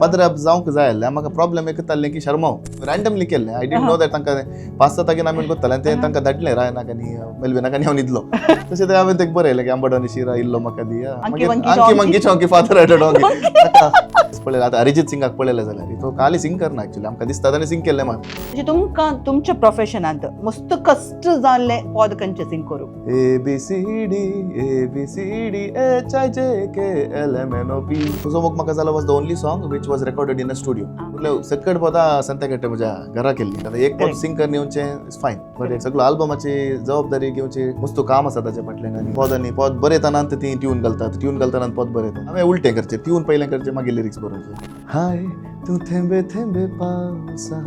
पदर जावंक जाय आसलें म्हाका प्रॉब्लेम एक जाल्लें की शर्माव रँडमली केल्लें आय डिडंट नो दॅट तांकां 5-6 तागेन आमी करताले आनी तें तांकां धाडलें रायनाक आनी मेलविनाक आनी हांव न्हिदलो तशें तें हांवें तें बरयलें की आंबट आनी शिरा इल्लो म्हाका दिया आंकी monkey chonky father eight donkey पळयलें आतां अरिजीत सिंगाक पळयलें जाल्यार तो खाली सिंग करना एक्चुअली आमकां दिसता ताणें सिंग केल्लें मात म्हणजे तुमकां तुमच्या प्रोफेशनांत मस्त कष्ट जाल्लें पद खंयचें सिंग करूं ABCD HIJKLMNOP तुजो मोग म्हाका जालो was the only song which was recorded in a studio सकट पदां संत्या कट्टे म्हज्या घरा केल्ली आतां एक पद सिंग करन येवचें इज फायन बट एक सगळो आल्बमाची जबाबदारी घेवची मस्त काम आसा ताच्या फाटल्यान आनी पद बरयतानांत ती ट्यून घालतात पद बरयतात हांवें उलटें करचें ट्यून पयलें करचें मागीर लिरिक्स बरोवचे हाय तूं थेंबे थेंबे पावसा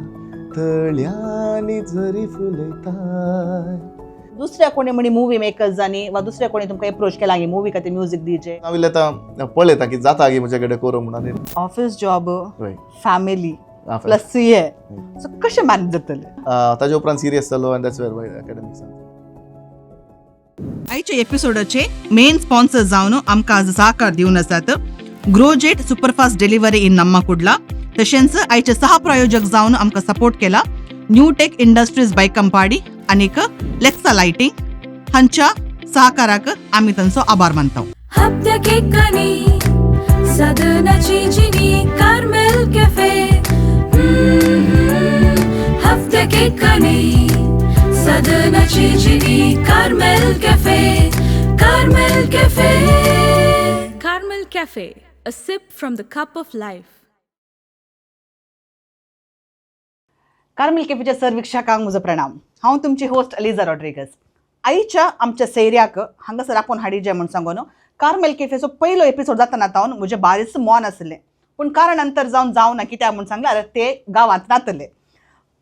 तळ्यांनी झरी फुलयताय दुसऱ्या कोणी म्हणी मुवी मेकर्सांनी वा दुसऱ्या कोणी तुमकां एप्रोच केला की मुवी खातीर म्युझिक दिवचे हांवें आतां पळयता की जाता की म्हजे कडेन करूं म्हणून ऑफिस जॉब हय फॅमिली प्लस सीए सो कशें मॅनेज जातलें ताजे उपरांत सिरियस जालो आनी दॅट्स वेअर माय एकेडमिक्स आयच्या एपिसोडाचे मेन स्पॉन्सर जावन आमकां आज सहकार दिवन आसात ग्रोजेट सुपरफास्ट डिलिव्हरी इन नम्माकुडला तशेंच आयचे सहप्रायोजक जावन आमकां सपोर्ट केला न्यूटेक इंडस्ट्रीज बायकंपाडी आनीक लेक्सा लायटिंग हांच्या सहकाराक आमी तांचो आभार मानता हप्त्या केकांनी सदनाची जिनी कार्मेल कॅफे हप्त्या केकांनी सदनाची जिनी Carmel cafe Carmel cafe a sip from the cup of life Carmel कॅफेच्या सर्वेक्षकांक म्हजो प्रणाम हांव तुमची होस्ट अलिझा रॉड्रिगस आयच्या आमच्या सैर्याक हांगासर राखून हाडिचें म्हूण सांगून कार्मेल कॅफेचो पयलो एपिसोड जातना तावन म्हजें बारीच मोन आसलें पूण कारणंतर जावं ना कित्याक म्हूण सांगल्यार ते गांवांत नातले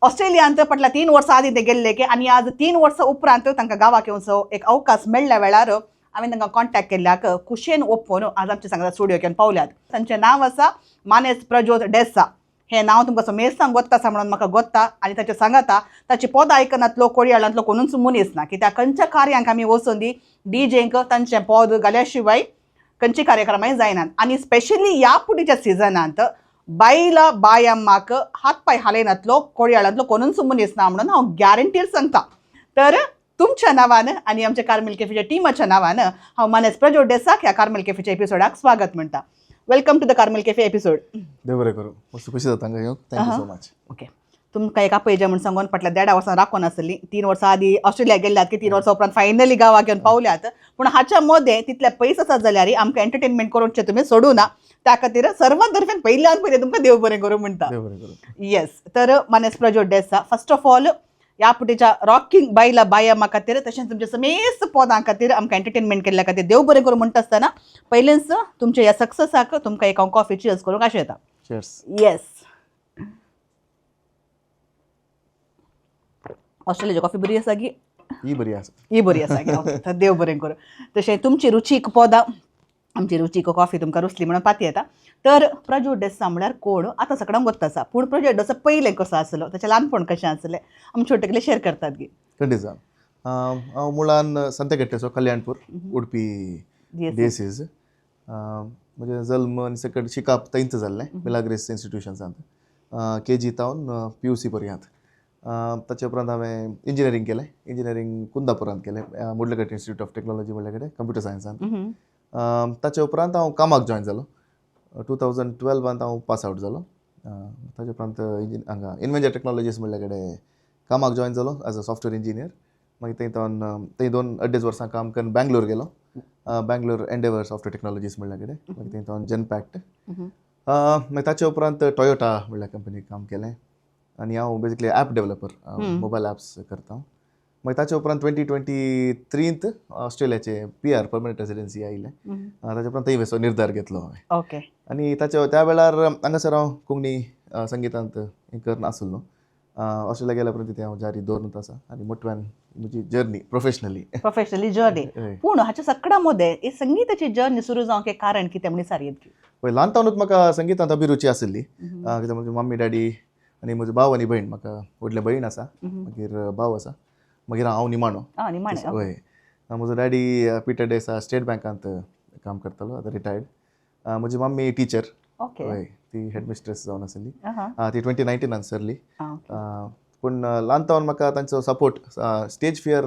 ऑस्ट्रेलियांत फाटल्या 3 वर्सां आदीं ते गेल्ले की आनी आज 3 वर्सां उपरांत तांकां गांवाक येवचो एक अवकाश मेळ्ळ्या वेळार हांवें तांकां कॉन्टॅक्ट केल्ल्याक खुशेन ओप्पून आज आमच्या सांगता स्टुडिओ घेवन पावल्यात तांचें नांव आसा मानेस प्रज्योत डेसा हें नांव तुमकां मेस्तांक गोत्ता आसा म्हणून म्हाका गोत्ता आनी ताचें सांगाता ताची पदां आयकनातलो कोळयाळांतलो कोणूच मनीस ना कित्याक खंयच्या कार्यांक आमी वचून दी डीजेंक तांचें पद घाल्या शिवाय खंयची कार्यक्रमांय जायनात आनी स्पेशली ह्या फुडेच्या सिजनांत बायला बायम्माक हात पाय हालयनातलो कोळयाळांतलो कोणूच मनीस ना म्हणून हांव गॅरंटीड सांगता तर तुमच्या नांवान आनी आमच्या कार्मेल कॅफेच्या टिमाच्या नांवान हांव मानेस प्रज्योत डेसाक ह्या कार्मेल कॅफेच्या एपिसोडाक स्वागत म्हणटा welcome to the Carmel cafe episode देव बरें करूं मस्त खुशी जाता हांगा येवंक थँक्यू सो मच ओके तुमकां एक आपयजें म्हूण सांगून फाटल्या 1.5 वर्सां राखून आसली 3 वर्सां आदीं ऑस्ट्रेलिया गेल्ल्यात की 3 वर्सां उपरांत फायनली गांवाक घेवन पावल्यात पूण हाच्या मदें तितले पयस आसात जाल्यार आमकां एंटरटेनमेंट करूनचें तुमी सोडूं ना त्या खातीर सर्वात तर्फेन पयल्यान पयलें तुमकां देव बरें करूं म्हणटा देव बरें करूं येस तर मानेस Prajyot Desa first of all ह्या फुडेच्या रॉकिंग बायला बायम्मा खातीर तशेंच तुमच्या समेस्त पदां खातीर आमकां एंटरटेनमेंट केल्ल्या खातीर देव बरें करूं म्हणटा आसतना पयलेंच तुमच्या ह्या सक्सेसाक तुमकां एक हांव कॉफी चीयर्स करूंक आशेता चीयर्स येस ऑस्ट्रेलियाची कॉफी बरी आसा की ही बरी आसा ही बरी आसा की देव बरें करूं तशें तुमची रुचीक पदां आमची रुचीक कॉफी तुमकां रुचली म्हणून पाती येता तर प्रज्योत डेसा म्हळ्यार कोण आतां सगळ्यांक गोत्ता आसा पूण प्रज्योत डेसा पयलें कसो आसलो ताचें ल्हानपण कशें आसलें आमी छोटेकले शेअर करतात गी खंडीत हांव मुळान संतेकट्टेचो कल्याणपूर उडपी डिएसीज म्हजें जल्म आनी सकट शिकप थंयच जाल्लें मिलाग्रेस इन्स्टिट्यूशन्सांत KG तावन PUC पर्यंत ताचे उपरांत हांवें इंजिनियरींग केलें इंजिनियरींग कुंदापुरांत केलें मुडलगट इंस्टिट्यूट ऑफ टेक्नॉलॉजी म्हणल्या कडेन कंप्युटर सायन्सांत ताचे उपरांत हांव कामाक जॉयन जालो 2012 हांव पास आवट जालो ताचे उपरांत हांगा इन्व्हेंजर टेक्नॉलॉजीस म्हणल्या कडेन कामाक जॉयन जालो एज अ सॉफ्टवेअर इंजिनियर मागीर थंय 2-2.5 वर्सां काम करून बँगलोर गेलो बँगलोर एंडेवर सॉफ्टवेअर टेक्नॉलॉजीस म्हणल्या कडेन मागीर थंय जेनपॅक्ट मागीर ताचे उपरांत टॉयोटा म्हणल्या कंपनीक काम केलें आनी हांव basically app developer mobile apps करता मागीर ताचे उपरांत 2023 ऑस्ट्रेलियाचे PR परमनंट रेसिडेन्सी आयिल्लें ताचे उपरांत थंय वचो निर्धार घेतलो हांवें ओके आनी त्या वेळार हांगासर हांव कोंकणी संगीतांत हें करना आसलो ऑस्ट्रेलिया गेल्या उपरांत तिथे हांव जारी दवरूंत आसा आनी मोटव्यान म्हजी जर्नी प्रोफेशनली जर्नी पूण हाच्या सगळ्या मदें ही संगीताची जर्नी सुरू जावंक एक कारण कितें म्हणी सारयत की पळय ल्हानपणांत म्हाका संगीतांत अभिरुची आशिल्ली कित्याक म्हजी मम्मी डॅडी आनी म्हजो भाव आनी भयण म्हाका व्हडलें भयण आसा मागीर भाव आसा मागीर हांव निमाणो हय म्हजो डॅडी पीटर डेसा स्टेट बँकांत काम करतालो आतां रिटायर्ड म्हजी मम्मी टिचर हय ती हेडमिस्ट्रेस जावन आसली आहा. ती 2019 सरली. आं, ओके. पूण ल्हानतावन म्हाका तांचो सपोर्ट स्टेज फियर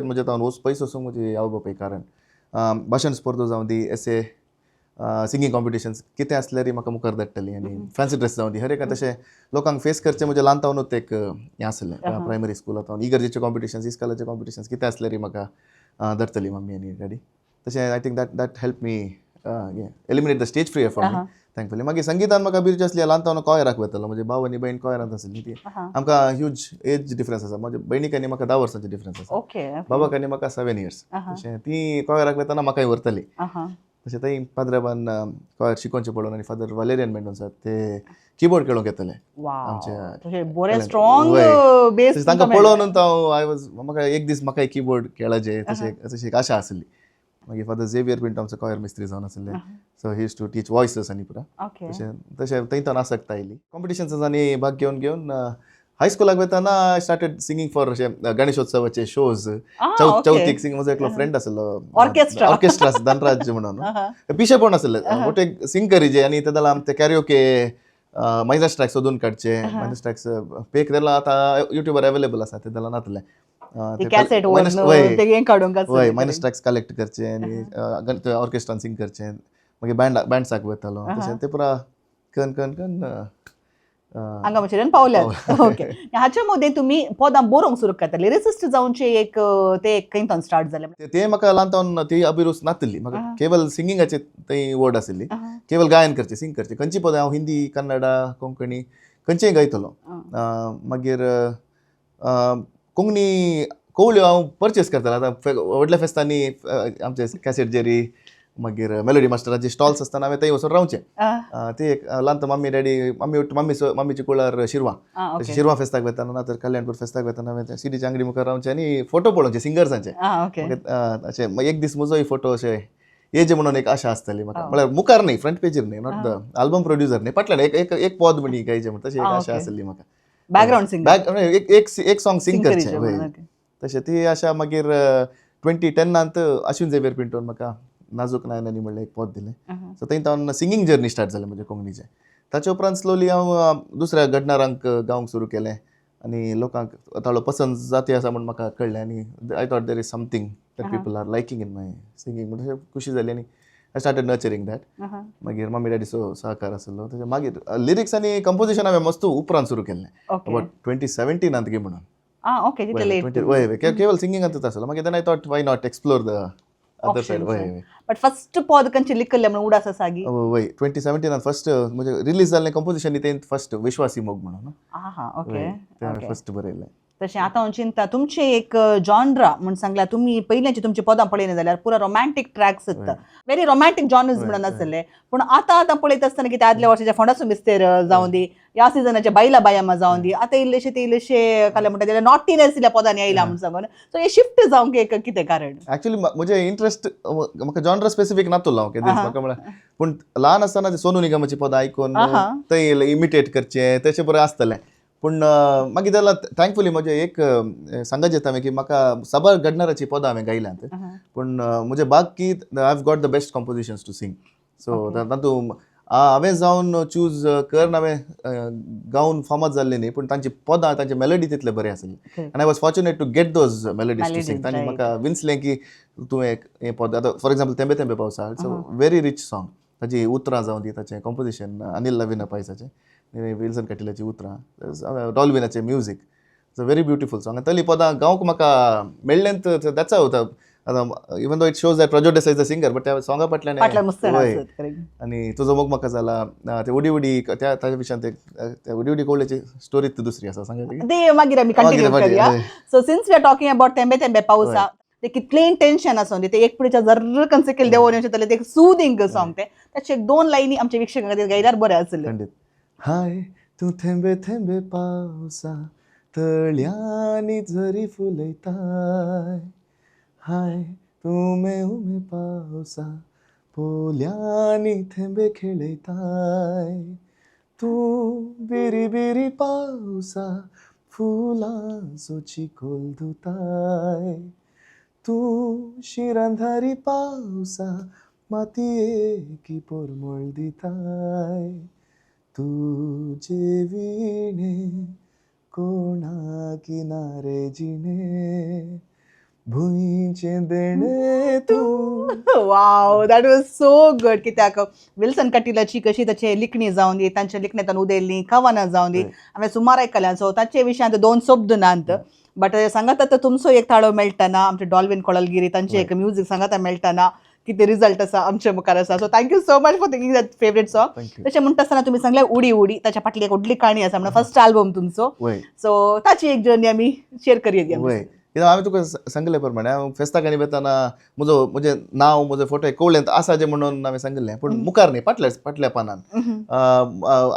म्हणजे हांव पयस वचूंक म्हजी आवय बापाय कारण भाशण स्पर्धो जावं दी एसे सिंगींग कॉम्पिटिशन्स कितें आसल्यार म्हाका मुखार धाडटली आनी फॅन्सी ड्रेस जावं दी हर एक तशें लोकांक फेस करचें म्हणजे ल्हानतावनूच एक हें आसलें प्रायमरी स्कुलांत हांव इगर्जेचे कॉम्पिटिशन्स इस्कालाचे कॉम्पिटिशन्स कितें आसल्यार म्हाका धरतली मम्मी आनी डॅडी तशें I think that help me eliminate the stage free for me thankfully. मागीर संगीतान म्हाका अभिरुची आसली ल्हानतावन कॉयराक वयतालो म्हणजे भाव आनी भयण कॉयरांत आसली ती आमकां ह्यूज एज डिफरन्स आसा म्हणजे भयणीक आनी म्हाका 10 वर्सांचे डिफरन्स आसा ओके. बाबाक आनी म्हाका 7 इयर्स तशें ती कॉयराक वयताना म्हाकाय व्हरतली तशें थंय फादराबान कॉयर शिकोवचें पडून आनी फादर वालेरियन मेंडोन्स ते कीबोर्ड खेळूंक येतले आमच्या बरे स्ट्रॉंग बेस तांकां पळोवनूच म्हाका एक दीस म्हाकाय कीबोर्ड खेळाचे तशी एक आशा आसली. मागीर फादर झेवियर पिंटो आमचो कॉयर मिस्त्री जावन आसले सो ही टू टीच वॉयसस आनी पुरा तशें थंयच्यान आसक्ता आयली कॉम्पिटिशन्सांनी भाग घेवन हायस्कुलाक वयताना आय स्टार्टेड सिंगींग फॉर अशें गणेशोत्सवाचे शोज चवथीक सिंग म्हजो एकलो फ्रेंड आसलो ऑर्केस्ट्रा धनराज म्हणून पिशे पण आसले मोठे सिंग करीचे आनी ते जाल्यार ते कॅरिओके मायनस ट्रॅक सोदून काडचे मायनस ट्रॅक्स पे केला आतां युट्यूबर अवेलेबल आसा ते जाल्यार नातले मायनस ट्रॅक्स कलेक्ट करचे आनी ऑर्केस्ट्रान सिंग करचे मागीर बँड्साक वयतालो तशें ते पुरा कन कन कन हांगा म्हजे पावल्यात. ओके. हाच्या मदीं तुमी पदां बरोवंक सुरू करताले लिरिसिस्ट जावनचे एक ते खंयच्यान स्टार्ट जालें ते म्हाका ल्हानतावन ती अभिरूच नासली म्हाका केवल सिंगिंगाचे थंय वड आसली केवल गायन करचे सिंग करचे खंयची पदां हांव हिंदी कन्नडा कोंकणी खंयचेय गायतलो. मागीर कोंकणी कवळ्यो हांव परचेस करतालो आतां व्हडल्या फेस्तांनी आमचे कॅसेट जेरी मागीर मेलोडी मास्टराचे स्टॉल्स आसतना हांवें थंय वचून रावचें ती एक ल्हानतो मम्मी डॅडी मम्मीची कुळार शिरवा तशें शिरवा फेस्ताक वयताना ना तर कल्याणपूर फेस्ताक वयताना हांवें सीडीच्या अंगडी मुखार रावचें आनी फोटो पळोवचे सिंगर्सांचे अशें एक दीस म्हजोय फोटो अशें येजे म्हणून एक आशा आसताली म्हाका म्हळ्यार मुखार न्ही फ्रंट पेजीर न्ही नॉट द आल्बम प्रोड्युसर न्ही फाटल्यान एक पद म्हणी गायचे म्हण तशी एक आशा आसली म्हाका बॅकग्राऊंड सिंगर एक सॉंग सिंग करचें तशें ती आशा मागीर 2010 अश्विन झेवियर पिंटोन म्हाका नाजूक नायनानी म्हणलें एक पद दिलें सो थंय सिंगींग जर्नी स्टार्ट जालें म्हणजे कोंकणीचें ताचे उपरांत स्लोली हांव दुसऱ्या गडनारांक गावंक सुरू केलें आनी लोकांक ताळो पसंद जाती आसा म्हूण म्हाका कळ्ळें आनी I thought there is something that people are liking in my singing म्हणजे खुशी जाली आनी आय स्टार्टेड नर्चरींग दॅट मागीर मम्मी डॅडी सहकार आसलो तशें मागीर लिरिक्स आनी कंपोजिशन हांवें मस्त उपरांत सुरू केल्लें अबावट 2017 गे म्हणून केवल सिंगिंगांतूच आसलो मागीर then I thought why not explore the other side but first पद खंयचे लिखले म्हणून उडास आसा गी वय 2017 फर्स्ट म्हणजे रिलीज जाल्लें कंपोजिशन तें फर्स्ट विश्वासी मोग म्हणून ओके फर्स्ट बरयलें तशें आतां हांव चिंता तुमचे एक जॉनरा म्हण सांगला तुमी पयलींची तुमची पदां पळयलीं जाल्यार पुरा रोमॅन्टीक ट्रॅक्स आसता व्हेरी रोमॅन्टीक जॉनर्स म्हणून आसले पूण आतां पळयत आसतना कितें आदल्या वर्साच्या फोंडाचो मिस्तेर जावं दी ह्या सिजनाचे बायला बायामा जावं दी आतां इल्लेशे काले म्हणटा जाल्यार नॉटीनेस दिल्या पदांनी आयला म्हणून सांगून सो हे शिफ्ट जावंक एक कितें कारण एक्चुअली म्हजे इंट्रस्ट म्हाका जॉनर स्पेसिफीक नातुरलो हांव केन्ना म्हाका म्हळ्यार पूण ल्हान आसतना सोनू निगमाची पदां आयकून थंय इमिटेट करचें तशें बरें आसतलें पूण मागीर जाल्यार थँकफुली म्हजें एक सांगत येता की म्हाका साबार गडनराची पदां हांवें गायल्यांत पूण म्हजे बाकी I have got the best compositions to sing so तातूंत हांवें जावन चूज करन हांवें गावन फामाद जाल्लें न्ही पूण तांची पदां तांचे मेलोडी तितले बरें आसले आनी I was fortunate to get those melodies to sing तांणी म्हाका विंचलें की तुवें हें पद आतां फॉर एक्झाम्पल थेंबे थेंबे पावसा it's a very rich song ताची उतरां जावं दी ताचें कंपोजिशन अनिल लविना पायसाचें विल्सन कॅटिलाची उतरां डॉल्विनाचें music it's a very beautiful song आनी तली पदां गावंक म्हाका मेळ्ळें दॅट्स हाव आतां even though it shows that Prajwal Desai is a singer but त्या सॉंगा फाटल्यान आनी तुजो मोग म्हाका जाला ते उडी उडी त्या ताच्या विशयान ते उडी उडी कोवळेची स्टोरी दुसरी आसा सांगा ते मागीर आमी कंटिन्यू करूया so since we are talking about थेंबे थेंबे पावसा ते कितलेंय टेन्शन आसूं ते एक पुढेच्या जर्र कन्सेकेल देंवोन येतले ते सूदिंग सॉंग ते ताचे 2 लायनी आमच्या विक्षकांक खातीर गायल्यार बरें आसलें हाय तूं थेंबे थेंबे पावसा तळ्यांनी झरी फुलयताय हाय तूं उमे उमे पावसा पोल्यांनी थेंबे खेळयताय तूं बिरी बिरी पावसा फुलांचो चिकोल धुताय तूं शिरांधारी पावसा मातयेकी पोरमोळ दिताय तुझे विणे कोणा किनारे जिणे भुईचे देणे तू. Wow, that was so good. की त्या विल्सन कटिलाची कशी त्याचे लिखणी जावन दी, तांच्या लिखणेंतल्यान उदेल्ली कवनां जावन दी, हांवें सुमार आयकल्यां. सो ताचे विशयांत 2 शब्द नात, बट सांगात आतां तुमचो एक ताळो मेळटना, आमचे डॉल्विन कोळलगिरी तांचे एक म्युझिक सांगात मेळटना, कितें रिझल्ट आसा आमच्या मुखार आसा. So thank you so much for thinking that favourite song. तशें म्हणटा आसतना तुमी सांगलें उडी उडी, ताच्या फाटली एक व्हडली काणी आसा, म्हणून फर्स्ट अल्बम तुमचो. वय सो ताची एक जर्नी आमी शेअर करया. वय कित्याक हांवें तुका सांगले प्रमाणे हांव फेस्ताक आनी वेताना म्हजें नांव म्हजो फोटो एक कवळेंत आसा जें म्हणून हांवें सांगिल्लें, पूण मुखार न्ही, फाटल्या पानान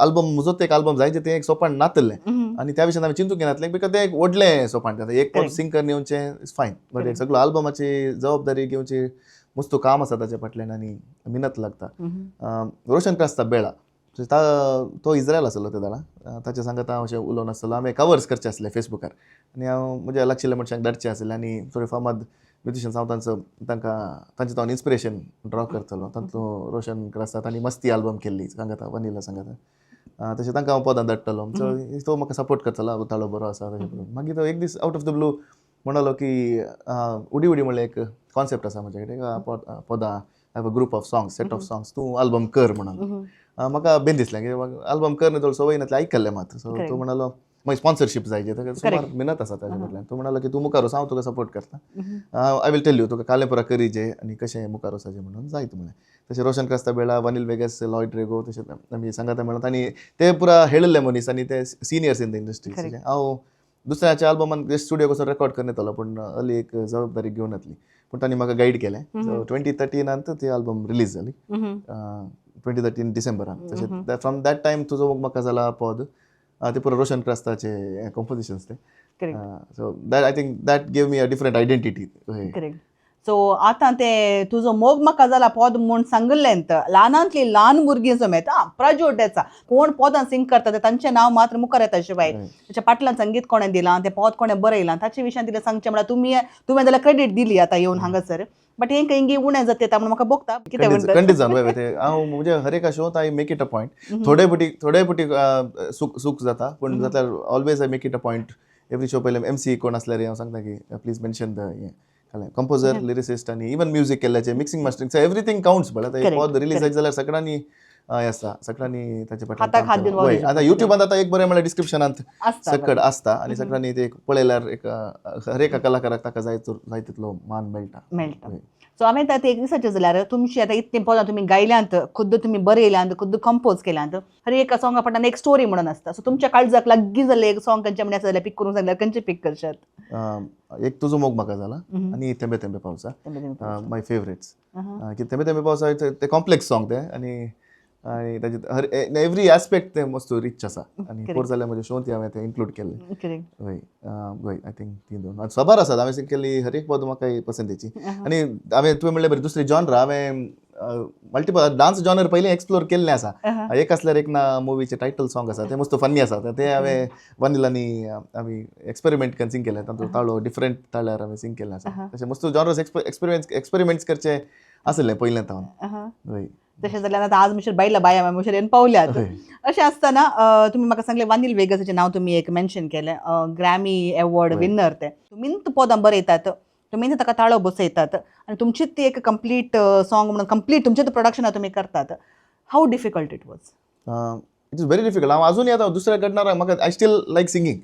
अल्बम म्हजोच एक अल्बम जाय जें तें एक सोपान नातलें, आनी त्या विशयान हांवें चिंतूंक नातलें, बिकॉज तें एक व्हडलें सोपान. एक सिंग करून येवचें इज फायन, बट एक सगळो अल्बमाची जबाबदारी घेवची मस्त काम आसा ताच्या फाटल्यान आनी मिनत लागता. रोशन क्रास्ता बेळा तो इज्रायल आसलो त्या दाडा, ताच्या सांगात हांव अशें उलोवन आसतलो. हांवें कवर्स करचे आसले फेसबुकार, आनी हांव म्हज्या लागशिल्ल्या मनशांक धाडचे आसले, आनी थोडे फामाद म्युजिशियन्स हांव तांचें हांव इन्स्पिरेशन ड्रॉ करतलो. तातूंतलो रोशन क्रास्ता तांणी मस्ती अल्बम केल्ली सांगात वनिला सांगात, तशें तांकां हांव पदां धाडटलो. सो तो म्हाका सपोर्ट करतलो, ताळो बरो आसा तशें करून. मागीर तो एक दीस आउट ऑफ द ब्लू म्हणलो की उडी उडी म्हणलें एक कॉन्सेप्ट आसा म्हजे कडेन, पदां, have a group of songs, set of songs, तूं अल्बम कर म्हणून. म्हाका बेन दिसलें की अल्बम कर न्ही, थोडो सवय नातलें, आयकल्लें मात. सो तो म्हणलो मागीर स्पॉन्सरशीप जाय, ताका सुमार मिनत आसा ताच्या फाटल्यान. तो म्हणलो की तूं मुखार वच, हांव तुका सपोर्ट करता, आय विल टेल यू तुका कालेपुरा करी जे आनी कशें मुखार वचाचें म्हणून जायत म्हणलें. तशें रोशन क्रास्ता बेळा, वनील वेगस, लॉयड रेगो, तशें आमी सांगात म्हणत, आनी ते पुरा हेळिल्ले मनीस आनी ते सिनियर्स इन द इंडस्ट्री. हांव दुसऱ्याच्या अल्बमान स्टुडियो वचून रेकॉर्ड करून येतलो, पूण हली एक जबाबदारी घेवन येतली, पूण तांणी म्हाका गायड केलें. सो 2013 ती अल्बम रिलीज जाली, 2013 डिसेंबरान. तशें फ्रॉम दॅट टायम तुजो मोग म्हाका जाला पद, ते पुरो रोशन क्रास्ताचे कंपोजिशन्स ते. So that I think that gave me a different identity. Correct. So आतां ते तुजो मोग म्हाका जाला पद म्हूण सांगिल्लें, ल्हानांतली ल्हान भुरगीं समेत प्राजोड्याचा कोण पदां सिंग करता ते तांचें नांव मात्र मुखार येता शिवाय ताच्या फाटल्यान संगीत कोणें दिलां, तें पद कोणें बरयलां, ताच्या विशयान तिला सांगचें म्हळ्यार तुवें जाल्यार क्रेडीट दिली आतां येवन हांगासर, बट हें इंगी उणें जाता म्हणून म्हाका बघता कितें म्हणटा. खंडीत जावन हांव म्हणजे हर एका शोत I make it a point. थोडे पुटी चूक जाता, पूण जाल्यार always I make it a point. Every show पयलें MC कोण आसल्यार हांव सांगता की please mention the composer, lyricist आनी इवन म्युजीक केल्ल्याचे, mixing mastering, everything counts. But पद रिलीज जायत जाल्यार सगळ्यांनी आसता, सगळ्यांनी ताचे फाटल्यान. आतां युट्यूबान आतां एक बरें म्हणल्यार डिस्क्रिप्शनांत सकट आसता, आनी सगळ्यांनी ते पळयल्यार एक हर एका कलाकाराक ताका जाय तितलो मान मेळटा. सो हांवें आतां एक दिसाचें जाल्यार तुमची आतां इतलीं पदां तुमी गायल्यांत, खुद्द तुमी बरयल्यांत, खुद्द कंपोज केल्यांत, हर एका सॉंगा फाटल्यान एक स्टोरी म्हणून आसता. सो तुमच्या काळजाक लागीं जाल्लें एक सॉंग खंयचें म्हणून आसा जाल्यार पिक करूंक जाल्यार खंयचें पिक करशात? एक तुजो मोग म्हाका जाला आनी थेंबे थेंबे पावसा, माय फेवरेट्स. की थेंबे थेंबे पावसा ते कॉम्प्लेक्स सॉंग ते, आनी ताचे हर एवरी एस्पेक्ट ते मस्त रिच आसा, आनी पोर जाल्यार म्हज्या शोंत हांवें ते इन्क्लूड केल्ले. वय आय थिंक ती दोन सबार आसात. हांवें केल्ली हर एक पद म्हाका पसंतीची. आनी हांवें तुवें म्हणलें बरें दुसरी जॉनर, हांवें मल्टिपल डान्स जॉनर पयलीं एक्सप्लोर केल्लें आसा. एक आसल्यार एक ना मुवीचें टायटल सॉंग आसा, तें मस्त फनी आसा, ते हांवें वनिलांनी आमी एक्सपेरिमेंट करून सिंग केलें. तातूंत ताळो डिफरंट ताळ्यार हांवें सिंग केल्लें आसा. तशें मस्त जॉनर्स एक्सपेरिमेंट्स करचे आसलें पयलें तावन. वय तशें जाल्यार आतां आज म्हणशीर बायला बाया म्हणशीर येवन पावल्यात. अशें आसतना तुमी म्हाका सांगलें वनील वेगसाचें नांव तुमी एक मेन्शन केलें, ग्रॅमी एवॉर्ड विनर. ते तुमीच पदां बरयतात, तुमीच ताका ताळो बसयतात, आनी तुमचीच ती एक कंप्लीट सॉंग म्हणून कंप्लीट तुमचें प्रोडक्शन तुमी करतात. How difficult it was? It is very difficult. हांव अजूनय आतां दुसऱ्या कडणार म्हाका I still like singing.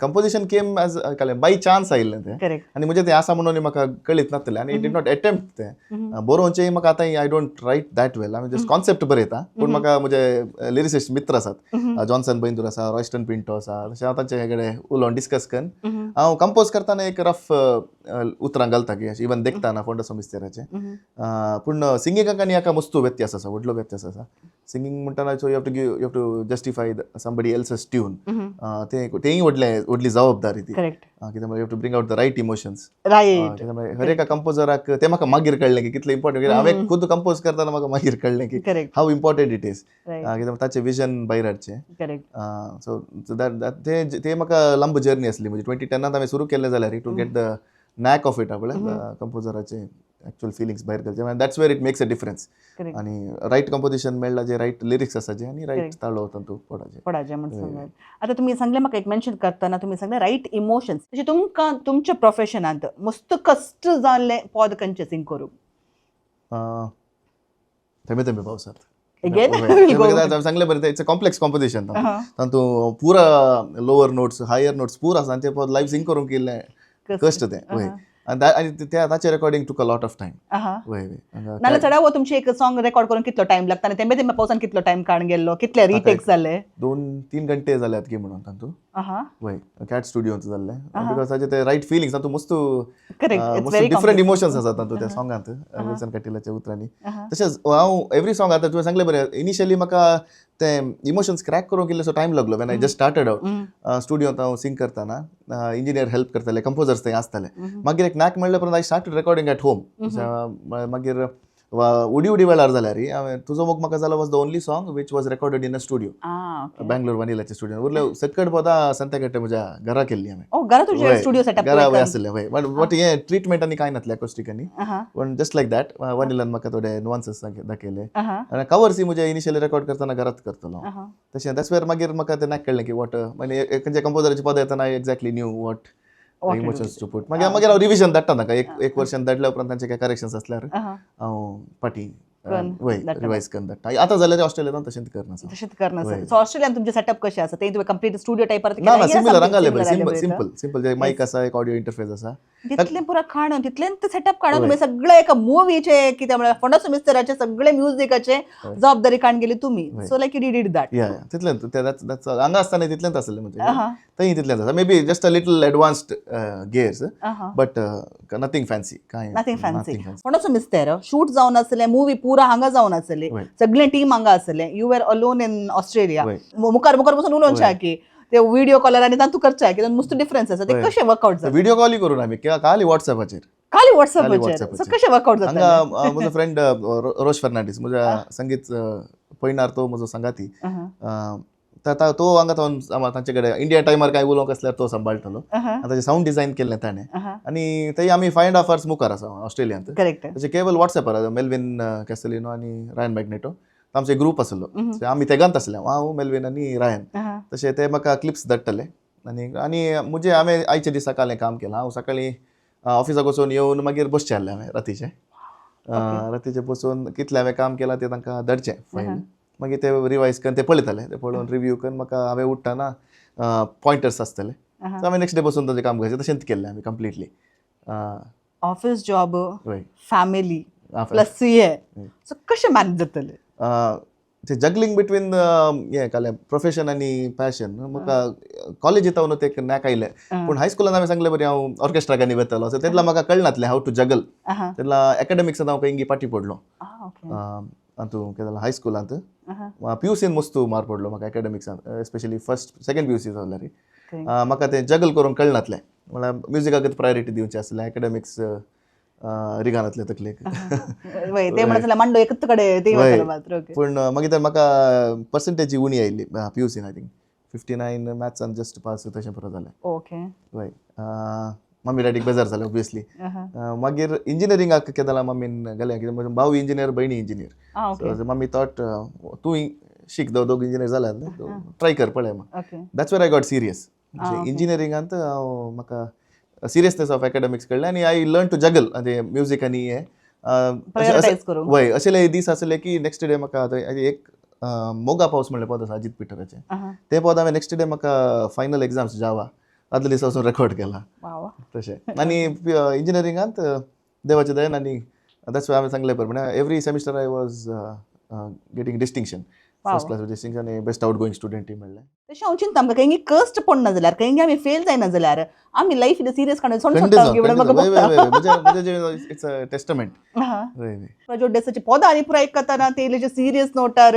Composition came as by chance आयिल्लें तें, आनी म्हणजे तें आसा म्हणून म्हाका कळीत नासलें, आनी डीड नॉट अटेम्प्ट तें बरोवचें. म्हाका आतां आय डोंट रायट दॅट वेल, हांवें जस्ट कॉन्सेप्ट बरयता. पूण म्हाका म्हजे लिरिसिस्ट मित्र आसात, जॉन्सन बैंदूर आसा, रॉयस्टन पिंटो आसा, तशें हांव तांचे कडेन उलोवन डिस्कस करून हांव कंपोज करतना एक रफ उतरां घालता की अशें इवन देखताना फोंडा सोमिस्तेराचें. पूण सिंगिंगाक आनी हाका मस्तू व्यत्यास आसा, व्हडलो व्यत्यास आसा. सिंगींग म्हणटना so you have to justify somebody else's tune, तेंय व्हडली जबाबदारी ती. कित्याक you have to bring out the right emotions. हर एका कंपोजराक तें म्हाका मागीर कळ्ळें की कितलें इम्पॉर्टंट. हांवें खुद कंपोज करतना म्हाका मागीर कळ्ळें की हाऊ इम्पॉर्टंट इट इज, कित्याक ताचें विजन भायर हाडचें. सो तें म्हाका लांब जर्नी आसली. म्हणजे 2010 हांवें सुरू केल्लें जाल्यार to get the knack of it, पळय कंपोजराचें ॲक्च्युअल फिलिंग्स भायर घालचे आनी that's where it makes a difference. Correct. आणि रायट कंपोजिशन मेळ्ळा जे रायट लिरिक्स आसाचे आनी रायट Correct. ताळो तातूंत पडाचे. पडाचे म्हणून सांगात. आता तुम्ही सांगले म्हाका एक मेन्शन करतना तुम्ही सांगले रायट इमोशन्स म्हणजे तुमकां तुमच्या प्रोफेशनांत मस्त कश्ट जाल्ले पद खंयचे सिंग करूंक. थेंबे थेंबे पावसात. Again, we'll go with सांगले बरें it's a complex composition Uh-huh. तातूंत पुरा लोवर नोट्स हायर नोट्स पुरा आसा आनी ते पद लायव्ह सिंग करूंक केल्लें कश्ट तें वय. आनी ताचें रेकॉर्डिंग टूक अ लॉट ऑफ टायम. वय नाल्यार चडाव तुमचे एक सॉंग रेकॉर्ड करून कितलो टायम लागता आनी तेंबे तेंबे पावसान कितलो टायम काडून गेल्लो कितले रिटेक्स जाले. 2-3 घंटे जाल्यात की म्हणून तातूंत. वय कॅट स्टुडियोंत जाल्लें बिकॉज ताचे ते रायट फिलिंग्स तातूंत मस्त डिफरंट इमोशन्स आसात तातूंत त्या सॉंगांत विल्सन कॅटिलाच्या उतरांनी. तशेंच हांव एवरी सॉंग आतां तुवें सांगलें बरें इनिशियली म्हाका ते इमोशन्स क्रॅक करूंक इल्लोसो टायम लागलो when I just started out स्टुडियोंत हांव सिंग करतना इंजिनियर हेल्प करताले कंपोजर्स थंय आसताले. मागीर एक नाक मेळ्ळे परत I started recording at home. मागीर उडी उडी वेळार जाल्यार हांवें तुजो मोग म्हाका जालो was the only song which was recorded in a studio Bangalore वनिलाच्या स्टुडियोन. उरले सटकट पदां संत्याकट्टे म्हज्या घरा केल्ली हांवें. घरा तुझे स्टुडियो सेटअप घरा वय आसलें वय बट हें ट्रिटमेंट आनी कांय नासलें अकोस्टिकांनी पण जस्ट लायक दॅट वनिलान म्हाका थोडे नुआन्सेस दाखयले. कवर्स मुझे इनिशियली रेकॉर्ड करतना घरात करतलो तशें दॅट्स वेर मागीर म्हाका तें नाक कळ्ळें की वॉट म्हणजे खंयच्या कंपोजराची पदां येतना I exactly knew what emotions to put. मागीर हांव रिविजन धाडटा ताका एक वर्षान धाडल्या उपरांत तांचे काय करेक्शन्स आसल्यार हांव फाटीं वय रिवायज करून धाडटा. आतां जाल्यार ते ऑस्ट्रेलियांत तशेंच करना तशेंच करना सो ऑस्ट्रेलियान तुमचे सेटअप कशे आसा ते तुवें कंप्लीट स्टुडियो टायपार ना ना सिमिलर हांगाले सिंपल जे मायक आसा एक ऑडिओ इंटरफेस आसा तितलें पुरा खाण तितलें ते सेटअप काडून तुम्ही सगळे एका मुवीचे कितें म्हळ्यार फणस मिस्टराचे सगळे म्युझिकाचे जबाबदारी काडून गेली तुम्ही. So like you did that. या तितलेंच दॅट्स हांगा आसतना तितलेंच आसलें म्हणजे थंय तितलेंच आसा may be just a little advanced gears but nothing fancy कांय नथिंग फॅन्सी. फणस मिस्टर शूट जावन आसलें मुवी पुरा हांगा जावन आसलें सगळे टीम हांगा आसलें you were alone in Australia. मुखार मुखार बसून उलोवच्या की ते व्हिडिओ कॉलरांनी तातूं करच्या की मस्त डिफरन्स आसा ते कशे वर्कआउट जाता. व्हिडिओ कॉल करून आमी खाली व्हॉट्सॲपाचेर खाली व्हॉट्सॲपाचेर सो कशे वर्कआउट जाता. हांगा म्हजो फ्रेंड रोश फर्नांडीस म्हज्या संगीत पयणार तो म्हजो संगाती तो हांगा तांचे कडेन इंडिया टायमार काय उलोवंक आसल्यार तो सांबाळटलो आनी ताचें सावंड डिझायन केल्लें ताणें आनी थंय आमी 5.5 hours मुखार आसा ऑस्ट्रेलियांत. करेक्ट. ताचे केवल व्हॉट्सॲपार मेल्विन कॅस्टलिनो आनी रायन मॅग्नेटो आमचो एक ग्रूप आसलो आमी तेगांत आसले हांव मेल्विन आनी रायन. तशें ते म्हाका क्लिप्स धाडटले आनी म्हणजे हांवें आयचे दिसा कालें काम केलां. हांव सकाळीं ऑफिसाक वचून येवन मागीर बसचें आहलें हांवें रातीचें बसून कितलें हांवें काम केलां तें तांकां धाडचें फायन. मागीर ते रिवायज करून ते पळयताले ते पळोवन रिव्यू करून म्हाका हांवें उठ्ठाना पॉयंटर्स आसतले सो हांवें नेक्स्ट डे बसून ताचें काम करचें तशेंच केल्लें हांवें completely. Office job family plus CA so कशें मॅनेज जातले. ते जगलिंग बिटवीन हें कालें प्रोफेशन आनी पॅशन म्हाका कॉलेज येता न्हू ते नॅक आयलें पूण हायस्कुलान हांवें सांगलें बरें हांव ऑर्केस्ट्राकांनी वयतालो सो तेन्ना म्हाका कळनासलें हाव टू जगल. तेन्ना एकाडेमिक्सांत हांव पेंगी पाटी पडलो हातूंत केलें हायस्कुलांत. PUCन मस्त मार पडलो म्हाका एकाडेमिक्सांत स्पेशली फर्स्ट सेकंड PUC जाल्यार म्हाका तें जगल करूंक कळनासलें म्हळ्यार म्युजिकाकूच प्रायोरिटी दिवचें आसलें एकाडेमिक्स रिगानातले तकलेक ते म्हणत मांडो एकच कडे पूण मागीर म्हाका पर्संटेजी उणी आयिल्ली PUCन आय थिंक 59 मॅथ्सान जस्ट पास तशें पुरो जालें. ओके वय मम्मी डॅडीक बेजार जालें ऑब्वियसली. मागीर इंजिनियरिंगाक केदाला मम्मीन गेलें कित्याक म्हजो भाव इंजिनियर भयणी इंजिनियर. मम्मी थॉट तूं शीक दोग इंजिनियर जाल्यार ट्राय कर पळय that's where I got serious. इंजिनियरिंगांत म्हाका सिरियसनेस ऑफ एकाडेमिक्स कळ्ळें आनी आय लर्न टू जगल म्हणजे म्युजीक आनी हें वय अशें दीस आसले की नेक्स्ट डे म्हाका एक मोगा पावस म्हणलें पद आसा अजित पिटराचें तें पद हांवें नेक्स्ट डे म्हाका फायनल एग्जाम्स जावा आदले दिसा वचून रेकॉर्ड केला तशें. आनी इंजिनियरिंगांत देवाचे दयेन आनी दॅट्स हांवें सांगलें पळय म्हळ्यार every semester I was getting distinction first class distinction आनी बेस्ट आउट गोईंग स्टुडंट म्हणलें. तशें हांव चिंता आमकां खंय कस्ट पडना जाल्यार खंय आमी फेल जायना जाल्यार आमी life serious it's a testament. Prajyot देसाची पदां आनी पुराय आयकताना ते इल्लेशे सिरियस नोटार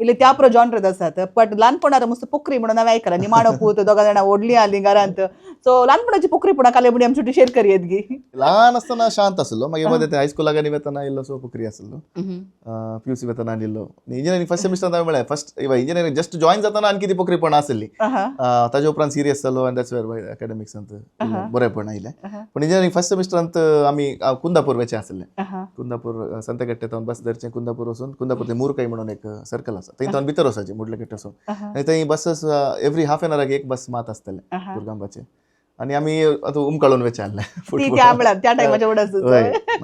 इल्ले त्या जॉनरांत आसात बट ल्हानपणार मस्त पोखरी म्हणून हांवें आयकलां निमाणो पूत दोगां जाणां व्हडलीं आसलीं घरांत सो ल्हानपणाची पोखरीपणां काले म्हणून आमचे शेअर करियेत गी. ल्हान आसतना शांत आसलो मागीर मदें ते हायस्कुलाक आनी वेतना इल्लोसो पोखरी आसलो PUC वेतना आनिल्लो इंजिनियरींग फर्स्ट सेमिस्टर म्हळ्यार फर्स्ट इंजिनियरींग जस्ट जॉईन जाताना आनी कितें पोखरीपण आसली ताजे उपरांत सिरियस जालो आनी दॅट्स वेर एकाडेमिक्सांत बरेपण आयलें पूण इंजिनियरींग फर्स्ट सेमिस्टरांत आमी कुंदापूर वेचे आसले कुंदापूर संतकट्टेतावन बस धरचें कुंदापूर वचून कुंदापूर ते मुरकाई म्हणून एक सर्कल आसा थंय भितर वचचें मुडले कट्टे वचून आनी थंय बसीस एवरी हाफ एन अवराक एक बस मात आसतले गुरगांवचे आनी आमी आतां उमकाळून वेचे आहले त्या टायमाच्या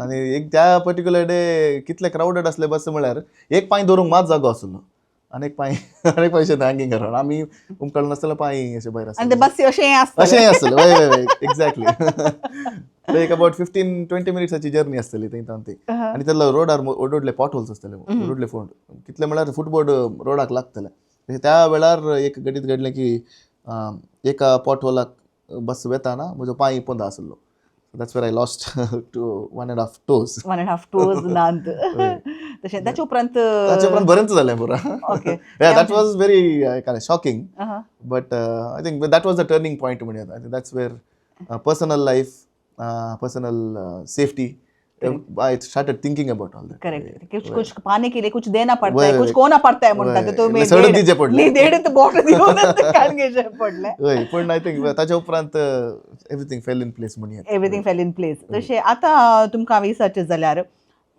आनी एक त्या पर्टिक्युलर डे कितले क्राउडेड असले बस म्हळ्यार एक पांय दवरूंक मात जागो आसलो आनी एक पांय अशें हँगींग अरावंड आमी उमकाळून आसतना पांय अशें भायर आणि ते बसी अशें आसलें वय एक्झॅक्टली एक अबाउट 15-20 मिनिट्साची जर्नी आसतली थंय ती आनी तेन्ना रोडार ओडले पॉट होल्स आसतले ओडले फोंड कितले म्हळ्यार फुटबोर्ड रोडाक लागतले त्या वेळार एक घडीत घडलें की एका पॉट होलाक बस वेताना म्हजो पांय पोंदा आसलो that's where I lost two 1.5 toes नांत तशें ताचे उपरांत बरेंच जालें पुरा that was very shocking but I think that was the turning point म्हणून येता that's where personal life personal safety I started thinking about all that. Correct. कुछ पाने के लिए कुछ देना पड़ता है, कुछ खोना पड़ता है म्हणटा ते तुम्ही सडन दिजे पडले. नी देड बॉटल दिवन काडगेचे पडले. होय पण आय थिंक ताच्या उपरांत एवरीथिंग फेल इन प्लेस म्हणून येता. Everything fail in place. तशें आतां तुमकां रिसर्च जाल्यार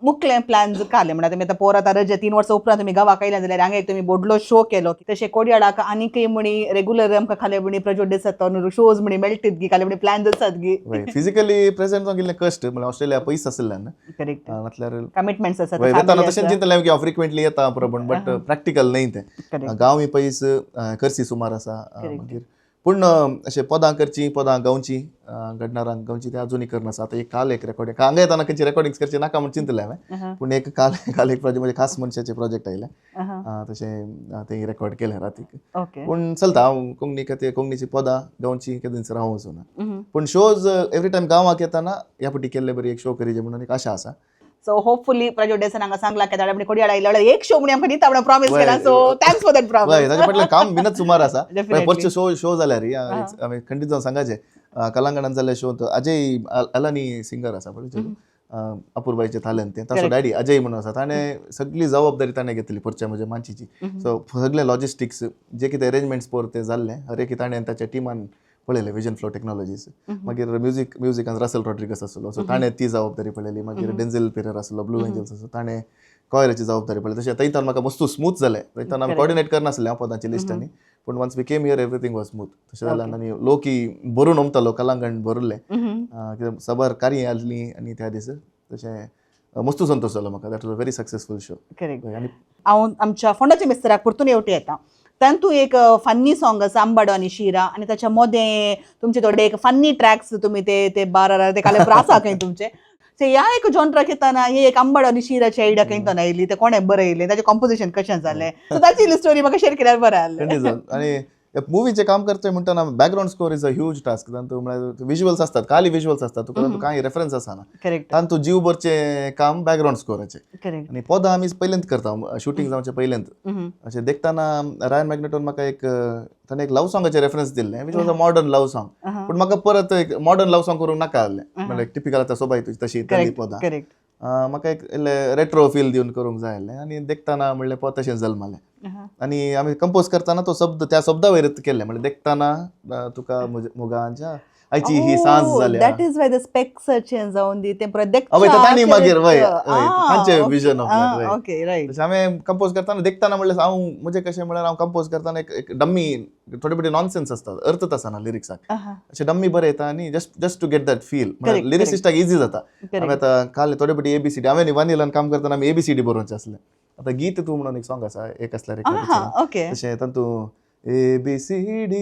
मुखले प्लॅन्स काले म्हणटा तुमी आतां पोर आतां रजे 3 वर्सां उपरांत तुमी गांवाक आयल्या जाल्यार हांगा एक तुमी बोडलो शो केलो तशें कोडयाडाक आनीकय म्हणी रेग्युलर आमकां खाले म्हणी प्रोजेक्ट आसता शोज म्हणी मेळटात गी खाले म्हणी प्लॅन्स आसात गी फिजिकली प्रेझेंट जावन गेल्ले कश्ट म्हळ्यार ऑस्ट्रेलिया पयस आसल्यान करेक्ट म्हटल्यार कमिटमेंट्स आसात वेताना तशें चिंतलें की हांव फ्रिक्वेंटली येता बरोबर बट प्रॅक्टिकल न्हय तें गांव पयस करसी सुमार आसा मागीर पूण अशें पदां करची पदां गावची घडणारांक गावची ते अजुनूय करना आसा आतां एक काल एक रेकॉर्डिंग हांगा येताना खंयची रेकॉर्डिंग्स करची नाका म्हण चिंतलें हांवें पूण एक काल एक प्रोजेक्ट म्हणजे खास मनशाचे प्रोजेक्ट आयले तशें ते रेकॉर्ड केलें रातीक पूण चलता हांव कोंकणी खातीर कोंकणीची पदां गावची केदें दिस रावूं वचूना पूण शोज एवरी टायम गांवाक येताना ह्या फावटी केल्ले बरी एक शो करीचे म्हणून एक आशा आसा सो होपफुली प्रोजेक्टेसन हांगा सांगला की ताणे कोडी आयला एक शो म्हण आमकां दिता म्हणून प्रॉमिस केला so thanks for that promise ताचे फाटल्यान काम बिनच सुमार आसा परचे शो जाल्यार हांवें खंडीत जावन सांगाचें कलांगणान जाल्ले शो अजय अलानी सिंगर आसा पळय अपूर्बाईचे थाल्यान ते ताचो डॅडी अजय म्हणून आसा ताणें सगळी जबाबदारी ताणें घेतली परच्या म्हणजे मानशीची सो सगळे लॉजिस्टिक्स जे कितें अरेंजमेंट्स पोर ते जाल्ले हर एक ताणें ताच्या टिमान पळयले विजन फ्लो टेक्नॉलॉजीज मागीर म्युझिकान रसल रॉड्रिगस आसलो सो ताणें ती जबाबदारी पळयली मागीर डेंझेल पेरेर आसलो ब्लू एंजल्स आसलो ताणें कॉयराची जबाबदारी पळयली तशें थंयच्यान म्हाका मस्तू स्मूथ जालें थंयच्यान आमी कॉर्डिनेट करनासलें हांव पदांची लिस्टांनी पूण once we came here everything was smooth तशें जाल्यार आनी लोकी भरून ओमतालो कलांगण भरले कित्याक सबर कार्य आसली आनी त्या दीस तशें मस्तू संतोश जालो म्हाका that was a very successful show हांव आमच्या फोंडाच्या मिस्टराक परतून येवटी येता तातूंत एक फन्नी सॉंग आसा आंबाडो आनी शिरा आनी ताच्या मदें तुमचे थोडे एक फन्नी ट्रॅक्स तुमी ते बारा ते काले आसा खंय तुमचे सो ह्या एक जॉनराक येताना ही एक आंबाडो आनी शिराची आयडिया खंयच्यान आयली ते कोणें बरयलें ताचें कॉम्पोजिशन कशें जालें सो ताची स्टोरी म्हाका शेअर केल्यार बरें जालें आनी मुवीचें काम करता म्हणटना background score is a huge task तातूंत म्हळ्यार विज्युअल्स आसतात खाली विज्युअल्स आसतात तुका कांय रेफरन्स आसना तातूंत जीव भरचें काम बॅकग्राऊंड स्कोराचें आनी पदां आमी पयलेंत करता शूटिंग जावचे पयलेंत अशें देखताना रायन मॅग्नेटोन म्हाका एक ताणें एक लव सॉंगाचें रेफरन्स दिल्लें which was a modern love song पूण म्हाका परत एक मॉडर्न लव सॉंग करूंक नाका आसलें म्हणल्यार टिपिकल आतां सोबाय तुजी तशी तरी पदां म्हाका एक रेट्रो फील दिवन करूंक जाय आसलें आनी देखताना म्हणलें पद तशें जल्मलें आनी आमी कंपोज करताना तो शब्द त्या शब्दा वयर केल्ले म्हणजे देखताना तुका मोगांच्या आयची ही सांज जाल्या that is why the specs change जावन दी ते प्रोडक्ट हय तांणी मागीर वय तांचे vision of that okay right हांवें कंपोज करताना देखताना म्हणलें हांव म्हणजे कशें म्हळ्यार हांव कंपोज करताना एक डम्मी थोडे भितर नॉनसेन्स आसता अर्थच आसना लिरिक्साक अशें डम्मी बरें येता आनी just to get that feel लिरिसिस्टाक इजी जाता हांवें आतां काल थोडे भितर एबीसीडी हांवें वानिलान काम करताना आमी एबीसीडी बरोवचें आसलें आतां गीत तूं म्हणून एक सॉंग आसा एक आसल्यार तशें तातूंत ABCD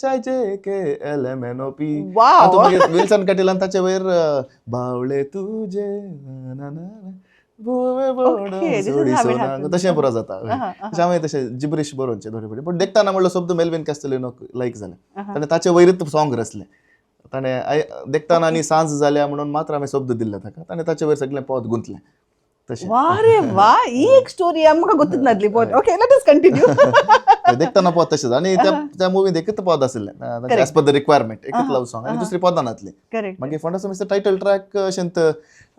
HIJKLMNOP विल्सन कॅटिलान ताचे वयर बावळे तुजे तशें बरो जाता हांवें तशें जिब्रिश बरोवचें थोडे फावटी पूण देखताना म्हणलो शब्द मेल्विन कॅस्टेलिनोक लायक जालें ताणें ताचे वयरच सॉंग रचलें ताणें देखताना आनी सांज जाल्या म्हणून मात्र हांवें शब्द दिल्ले ताका ताणें ताचे वयर सगळें पद गुंतलें वारे वा ही एक स्टोरी आमकां गुंतूच नासली पण ओके लेट अस कंटिन्यू देखताना पद तशेंच आनी त्या मुवीन एकच पद आसलें एज पर द रिक्वायरमेंट एकच लव सॉंग आनी दुसरी पदां नासली मागीर फंडाचो मिस्टर टायटल ट्रॅक अशें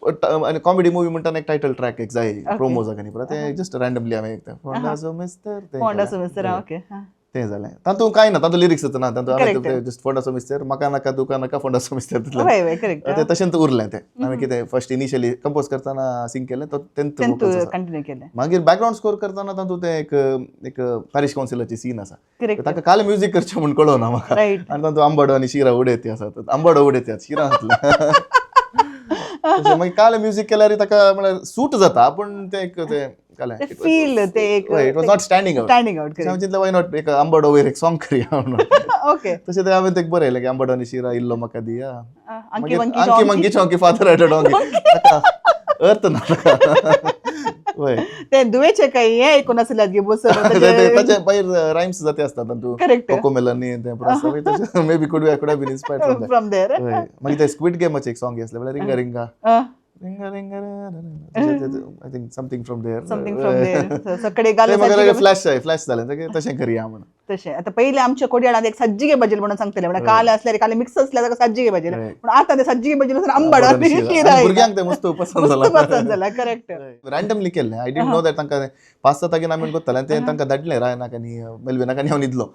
आनी कॉमेडी मुवी म्हणटा एक टायटल ट्रॅक एक जाय प्रोमो जागा न्ही पुरा ते जस्ट रँडमली हांवें एक फोंडाचो मिस्टर फोंडाचो मिस्टर ओके तें जालें तातूंत कांय ना तातूंत लिरिक्स ना तातूंत जस्ट फोंडाचो मिस्टर म्हाका नाका तुका नाका फोंडाचो मिस्टर करेक्ट तें तशेंच उरलें तें हांवें कितें फर्स्ट इनिशियली कंपोज करतना सिंग केलें तो तेंत कंटिन्यू केलें मागीर बॅकग्राऊंड स्कोर करतना तातूंत तें एक पॅरिश कावन्सिलाची सीन आसा करेक्ट ताका काल म्युजीक करचें म्हूण कळना म्हाका रायट आनी तातूंत आंबाडो आनी शिरा उडयत आसा आंबाडो उडयत शिरा घातलें मागीर काल म्युजीक केल्यार ताका म्हळ्यार सूट जाता पूण तें फील ते एक it was not standing out हांवें चिंतलें वाय नॉट एक आंबाडो वयर एक सॉंग करया म्हणून ओके तशें तें हांवें तें बरयलें की आंबाडो आनी शिरा इल्लो म्हाका दिया anky anky monkey chonky father had a donkey अर्थ ना वय ते दुवेचे काही हे ऐकून असल्यात गे बसर ताचे भायर रायम्स जाते आसतात तूं Correct. कोकोमेलनी तें पुरा may be could been inspired from from there मागीर ते स्क्विड गेमाचे एक सॉंग आसलें म्हळ्यार रिंगा ringa ringa ringa I think something from there something from there सकडे गालो म्हाका फ्लॅश जालें तशें करया म्हणून तशें आता पहिले आमच्या कोडयाळांत एक सज्जिगे भजेल म्हणून सांगतले म्हणजे काल असल्यार काल मिक्स असल्या जाल्यार सज्जिगे भजेल पण आता ते सज्जिगे भजेल आंबाडो आनी शिरा भुरग्यांक ते मस्त पसंद जाला करेक्ट रँडमली केल्लें आय डिडंट नो दॅट तांकां 5-6 तागेन आमी करताले आनी तें तांकां धाडलें रायनाक आनी मेल्विनाक आनी हांव न्हिदलो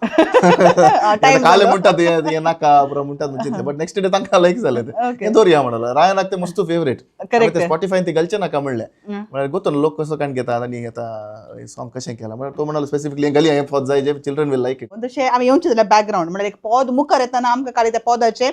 काले म्हणटात हें नाका पुरो म्हणटात चिंतलें बट नेक्स्ट डे तांकां लायक जालें तें दवरया म्हणलो रायनाक तें मस्त फेवरेट ते स्पॉटिफायन ते घालचें नाका म्हणलें म्हळ्यार गोतो लोक कसो काण घेतात आनी आतां सॉंग कशें केलां म्हळ्यार तो म्हणलो स्पेसिफिकली घाली हें फॉत जाय जे चिल्ड्रन वील लायक इट तशें आमी येवचें जाल्यार बॅकग्रावंड म्हळ्यार एक पद मुखार येताना आमकां काळी त्या पदाचे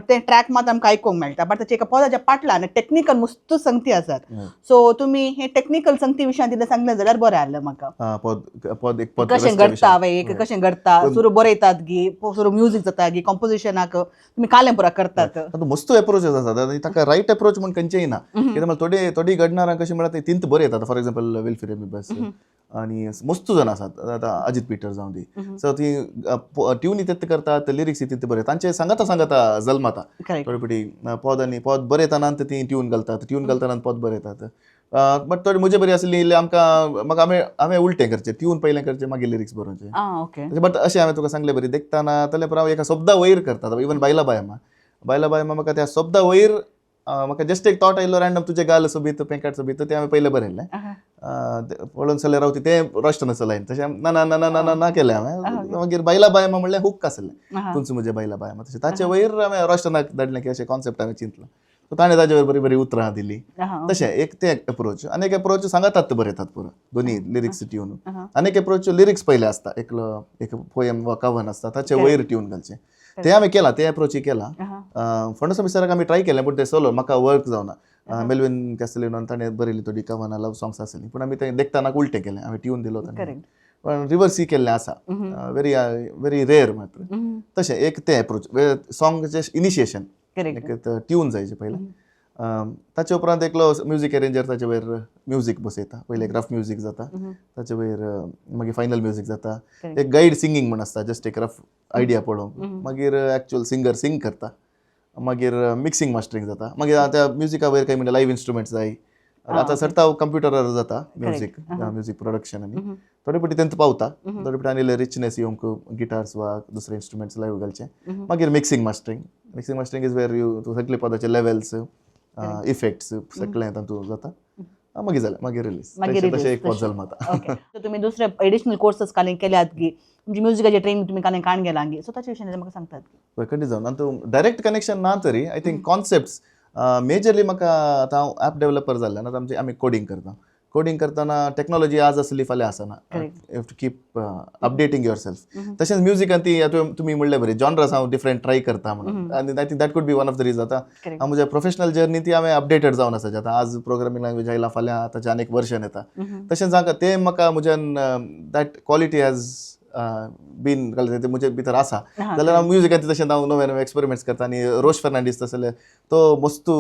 ते ट्रॅक मात आमकां आयकूंक मेळटा बट ताचे एका पदाच्या फाटल्यान टेक्निकल मस्त संगती आसात सो तुमी हे टेक्निकल संगती विशयान कितें सांगलें जाल्यार बरें जालें म्हाका पद एक पद कशें घडटा एक कशें घडटा सुरू बरयतात गी सुरू म्युजीक जाता गी कंपोजिशनाक तुमी कालें पुरा करतात मस्त एप्रोचेस आसात आनी ताका रायट एप्रोच म्हण खंयचेय ना कित्याक म्हळ्यार थोडी घडणारां कशीं म्हळ्यार ती तिंत बरें येतात फॉर एक्झाम्पल विल्फ्री बस आनी मस्त जाण आसात आतां अजित पिटर जावं दी सो ती ट्यून तिथे करतात लिरिक्स तिथे बरें तांचे सांगता जल्माता थोडी पिटी पद बरें येताना ती ट्यून घालताना पद बरें येतात बट थोडी म्हजे बरी आसली म्हाका हांवें उलटें करचें ट्यून पयलें करचें मागीर लिरिक्स बरोवचें बट अशें हांवें तुका सांगलें बरी देखताना जाल्यार हांव एका शब्दा वयर करता इवन बायला बायमा म्हाका त्या शब्दा वयर म्हाका जस्ट एक थॉट आयलो रँडम तुजे गाल सोबीत पेंकाट सोबीत तें हांवें पयलें बरयलें पळोवन चल्लें रावती तें रॉस्टनाचो लायन तशें ना केलें हांवें मागीर बायला बायमा म्हणल्यार हुक्क आसलें तुमचो म्हजे बायला बायमा तशें ताचे वयर हांवें रॉस्टनाक धाडलें की अशें कॉन्सेप्ट हांवें चिंतलो सो ताणें ताचे वयर बरी बरी उतरां दिलीं तशें एक तें एप्रोच आनी एक एप्रोच सांगतात बरें येतात पुरो दोनी लिरिक्स ट्यून आनी एक एप्रोच लिरिक्स पयले आसता एक पोयम वा कवन आसता ताचे वयर ट्यून घालचें ते हांवें केलां ते एप्रोची केलां फोंडाचो मिस्टराक आमी ट्राय केलें पूण तें सोलो म्हाका वर्क जावना मेल्विन कॅस्टलिनो ताणें बरयली थोडी कवनां लव सॉंग्स आसलीं पूण आमी तें देखताना उलटें केलें हांवें ट्यून दिलो पण रिवर्स केल्लें आसा व्हेरी रेअर मात्र तशें एक तें एप्रोच सॉंगचें इनिशिएशन एक ट्यून जायचें पयलें ताचे उपरांत एकलो म्युजीक अरेंजर ताचे वयर म्युजीक बसयता पयलें एक रफ म्युजीक जाता ताचे वयर मागीर फायनल म्युजीक जाता एक गायड सिंगींग म्हण आसता जस्ट एक रफ आयडिया पळोवंक मागीर एक्चुअल सिंगर सिंग करता मागीर मिक्सिंग मास्टरींग जाता मागीर त्या म्युजिका वयर काही म्हणजे लायव्ह इन्स्ट्रुमेंट्स जाय आतां सरता कंप्युटरार जाता म्युजीक प्रोडक्शन आनी थोडे पटी तेंत पावता थोडे पटी आनी रिचनेस येवंक गिटार्स वा दुसरे इन्स्ट्रुमेंट्स लायव्ह घालचे मागीर mixing mastering is where you सगळे पदाचे लेवल्स इफेक्ट्स सगळें तातूंत जाता मागीर जालें मागीर रिलीज तशें एक पद जल्माता तुमी दुसरे एडिशनल कोर्सेस कालें केल्यात की तुमची म्युजिकाची ट्रेनिंग तुमी कालें काण गेलां गी सो ताचे विशयान म्हाका सांगतात पळय कंटिन्यू जावन आनी डायरेक्ट कनेक्शन ना तरी आय थिंक कॉन्सेप्ट्स मेजरली म्हाका आतां हांव ॲप डेव्हलपर जाल्ल्यान आतां आमी कोडिंग करतना टेक्नॉलॉजी आज आसली फाल्यां आसना you have to keep updating your self तशेंच म्युजिकान ती तुमी म्हणलें बरें जॉनर्स हांव डिफरंट ट्राय करता म्हणून आनी I think that could be one of the region आतां हांव म्हज्या प्रोफेशनल जर्नी ती हांवें अपडेटेड जावन आसा आतां आज प्रोग्रामींग लँग्वेज आयला फाल्यां ताचें आनीक वर्जन येता तशेंच हांव तें म्हाका म्हज्यान दॅट क्वॉलिटी हॅज बीन म्हजे भितर आसा जाल्यार हांव म्युजिकान तशें हांव नवे नवे एक्सपेरिमेंट्स करता आनी रोश फर्नांडीस तसले तो मस्त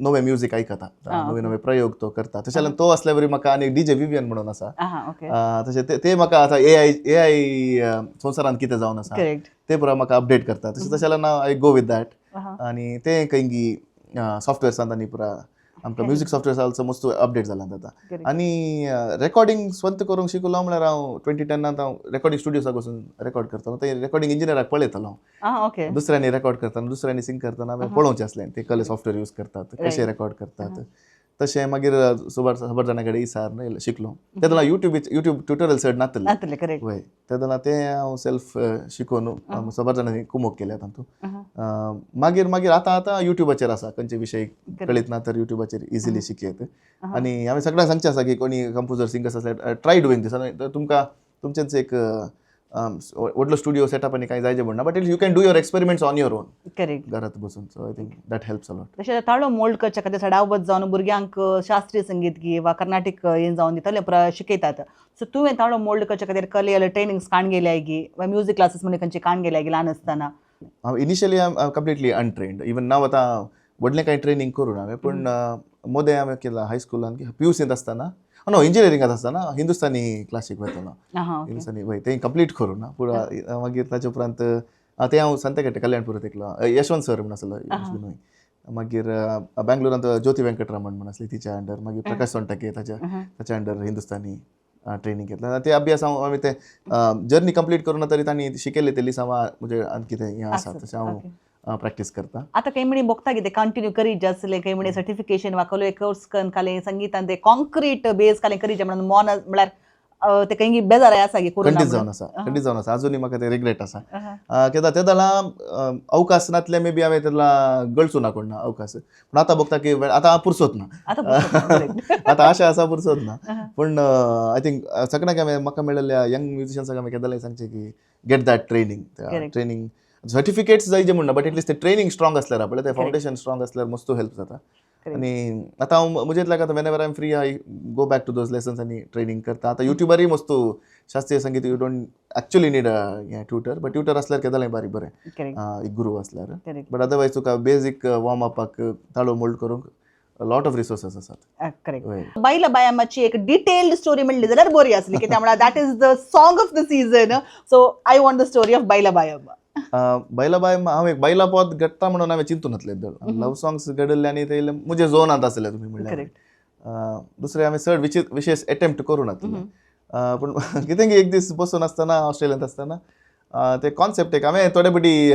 नवे म्युजीक आयकता नवे नवे प्रयोग तो करता तशें जाल्यार तो असल्या वरी म्हाका आनी डीजे विवियन म्हणून आसा तशें ते म्हाका आतां एआय संवसारांत कितें जावन आसा ते पुरो म्हाका अपडेट करता तशें जाल्यार आय गो विथ दॅट आनी तें खंयी सॉफ्टवेर्सांत आनी पुरा आमकां म्युजीक सॉफ्टवेअर आल्सो मस्त अपडेट जाला Correct. आतां आनी रेकॉर्डिंग स्वंत करूंक शिकलो म्हळ्यार हांव 2010 हांव रेकॉर्डिंग स्टुडियोसाक वचून रेकॉर्ड करतालो ते रेकॉर्डिंग इंजिनियराक पळयतालो ओके दुसऱ्यांनी रेकॉर्ड करतना दुसऱ्यांनी सिंग करतना हांवें पळोवचें असलें ते कसले सॉफ्टवेअर यूज करतात कशे रेकॉर्ड करतात तशें मागीर खबर जाणा कडेन इसार शिकलो ते जाल्यार युट्यूब ट्युटोरियल चड नासले नातले करेक्ट वय ते जाल्यार ते हांव सेल्फ शिकून खबर जाणांनी कुमोक केल्या तातूंत मागीर आतां युट्यूबाचेर आसा खंयचे विशय कळीत ना तर युट्यूबाचेर इजिली शिकयत आनी हांवें सगळ्यांक सांगचें आसा की कोणी कंपोजर सिंगर्स आसल्यार ट्राय डुईंग दीस तुमकां तुमचेंच एक व्हडलो स्टुडियो सेटअप आनी कांय जायचें म्हणना but you can do your experiments on your on correct घरात बसून so I think that helps a lot तशें ताळो मोल्ड करच्या खातीर सडावत जावन भुरग्यांक शास्त्रीय संगीत घे वा कर्नाटीक हें जावन दितले शिकयतात सो तुवें ताळो मोल्ड करच्या खातीर कले ट्रेनिंग्स काण गेल्याय गी वा म्युजीक क्लासीस म्हणजे खंयचे काण गेल्याय गी ल्हान आसतना हांव initially I completely untrained even now आतां व्हडलें कांय ट्रेनिंग करूं हांवें पूण मोदें हांवें केलां हायस्कुलान PUCंत आसतना नो इंजिनियरिंगांत आसतना हिंदुस्तानी क्लासीक वयतालो हिंदुस्तानी वय तें कंप्लीट करूं ना पूण मागीर ताचे उपरांत ते हांव सांतेखेटे कल्याणपुरांत एकलो यशवंत सर म्हण आसलो मागीर बँगलोरांत ज्योती वेंकटरमण म्हण आसली तिच्या अंडर मागीर प्रकाश सोंटके ताच्या अंडर हिंदुस्तानी ट्रेनिंग घेतला ते अभ्यास हांवें ते जर्नी कंप्लीट करूं ना तरी तांणी शिकयले ते लिसा म्हणजे आनी कितें हें आसा तशें हांव प्रॅक्टीस करता आतां काही म्हणी बघता कितें कंटिन्यू करीत आसलें काही म्हणे सर्टिफिकेशन वा कसलो कोर्स करून काले संगीतान ते कॉन्क्रीट बेस काले करीचे म्हणून मन म्हळ्यार ते काही बेजार आसा की खंडीत जावन आसा अजुनूय म्हाका ते रिग्रेट आसा कित्याक ते जाल्यार अवकाश नातले मे बी हांवें त्याला गळचू ना कोण अवकाश पूण आतां बघता की आतां पुरसोत ना आतां आशा आसा पुरसोत ना पूण आय थिंक सगळ्यांक हांवें म्हाका मेळिल्ल्या यंग म्युजिशियन्साक हांवें केदां सांगचें की गेट दॅट ट्रेनिंग सर्टिफिकेट्स जायचे म्हणना बट एटलीस्ट ते ट्रेनिंग स्ट्रॉंग आसल्यार पळय ते फावंडेशन स्ट्रॉंग आसल्यार मस्त हेल्प जाता आनी आतां हांव म्हजेंच लायक आतां whenever I am free I go back to those lessons आनी ट्रेनिंग करता आतां युट्यूबारूय मस्त शास्त्रीय संगीत you don't actually need tutor but tutor आसल्यार केदांय बारीक बरें एक गुरू आसल्यार बट अदरवायज तुका बेजीक वॉर्म अपाक ताळो मोल्ड करूंक लॉट ऑफ रिसोर्सेस आसात करेक्ट बायला बायामाची एक डिटेल्ड स्टोरी म्हणली जाल्यार बरी आसली कित्याक म्हळ्यार that is the song of the season so I want the story of बायला बायम्मा बैलाबाय हांव एक बैला पोत घडटा म्हणून हांवें चिंतून नासले लव सॉंग्स घडले आनी ते म्हजे झोनांत आसले तुमी म्हणल्यार दुसरे हांवें चड विशेष अटेम्प्ट करूं नासले पूण कितें एक दीस बसून आसतना ऑस्ट्रेलियांत आसतना ते कॉन्सेप्ट एक हांवें थोडे फावटी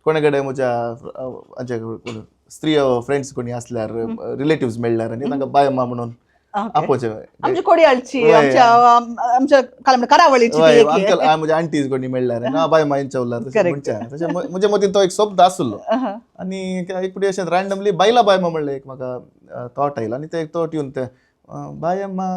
कोणे कडेन म्हज्या स्त्री फ्रेंड्स कोणी आसल्यार रिलेटिव्स मेळ्ळ्यार आनी तांकां बायम्मा म्हणून आपोवचें आमची कोडयाळची आमच्या करावळीची अंकल म्हज्या आंटीज कोणी मेळ्ळ्यार ना बायम्मा यांच्या उरल्यार तशें म्हजे मतीन तो एक शब्द आसलो आनी एक फावटी अशें रॅन्डमली बायला बायम्मा म्हणलें एक म्हाका थॉट आयलो आनी ते तो ट्यून ते बायम्मा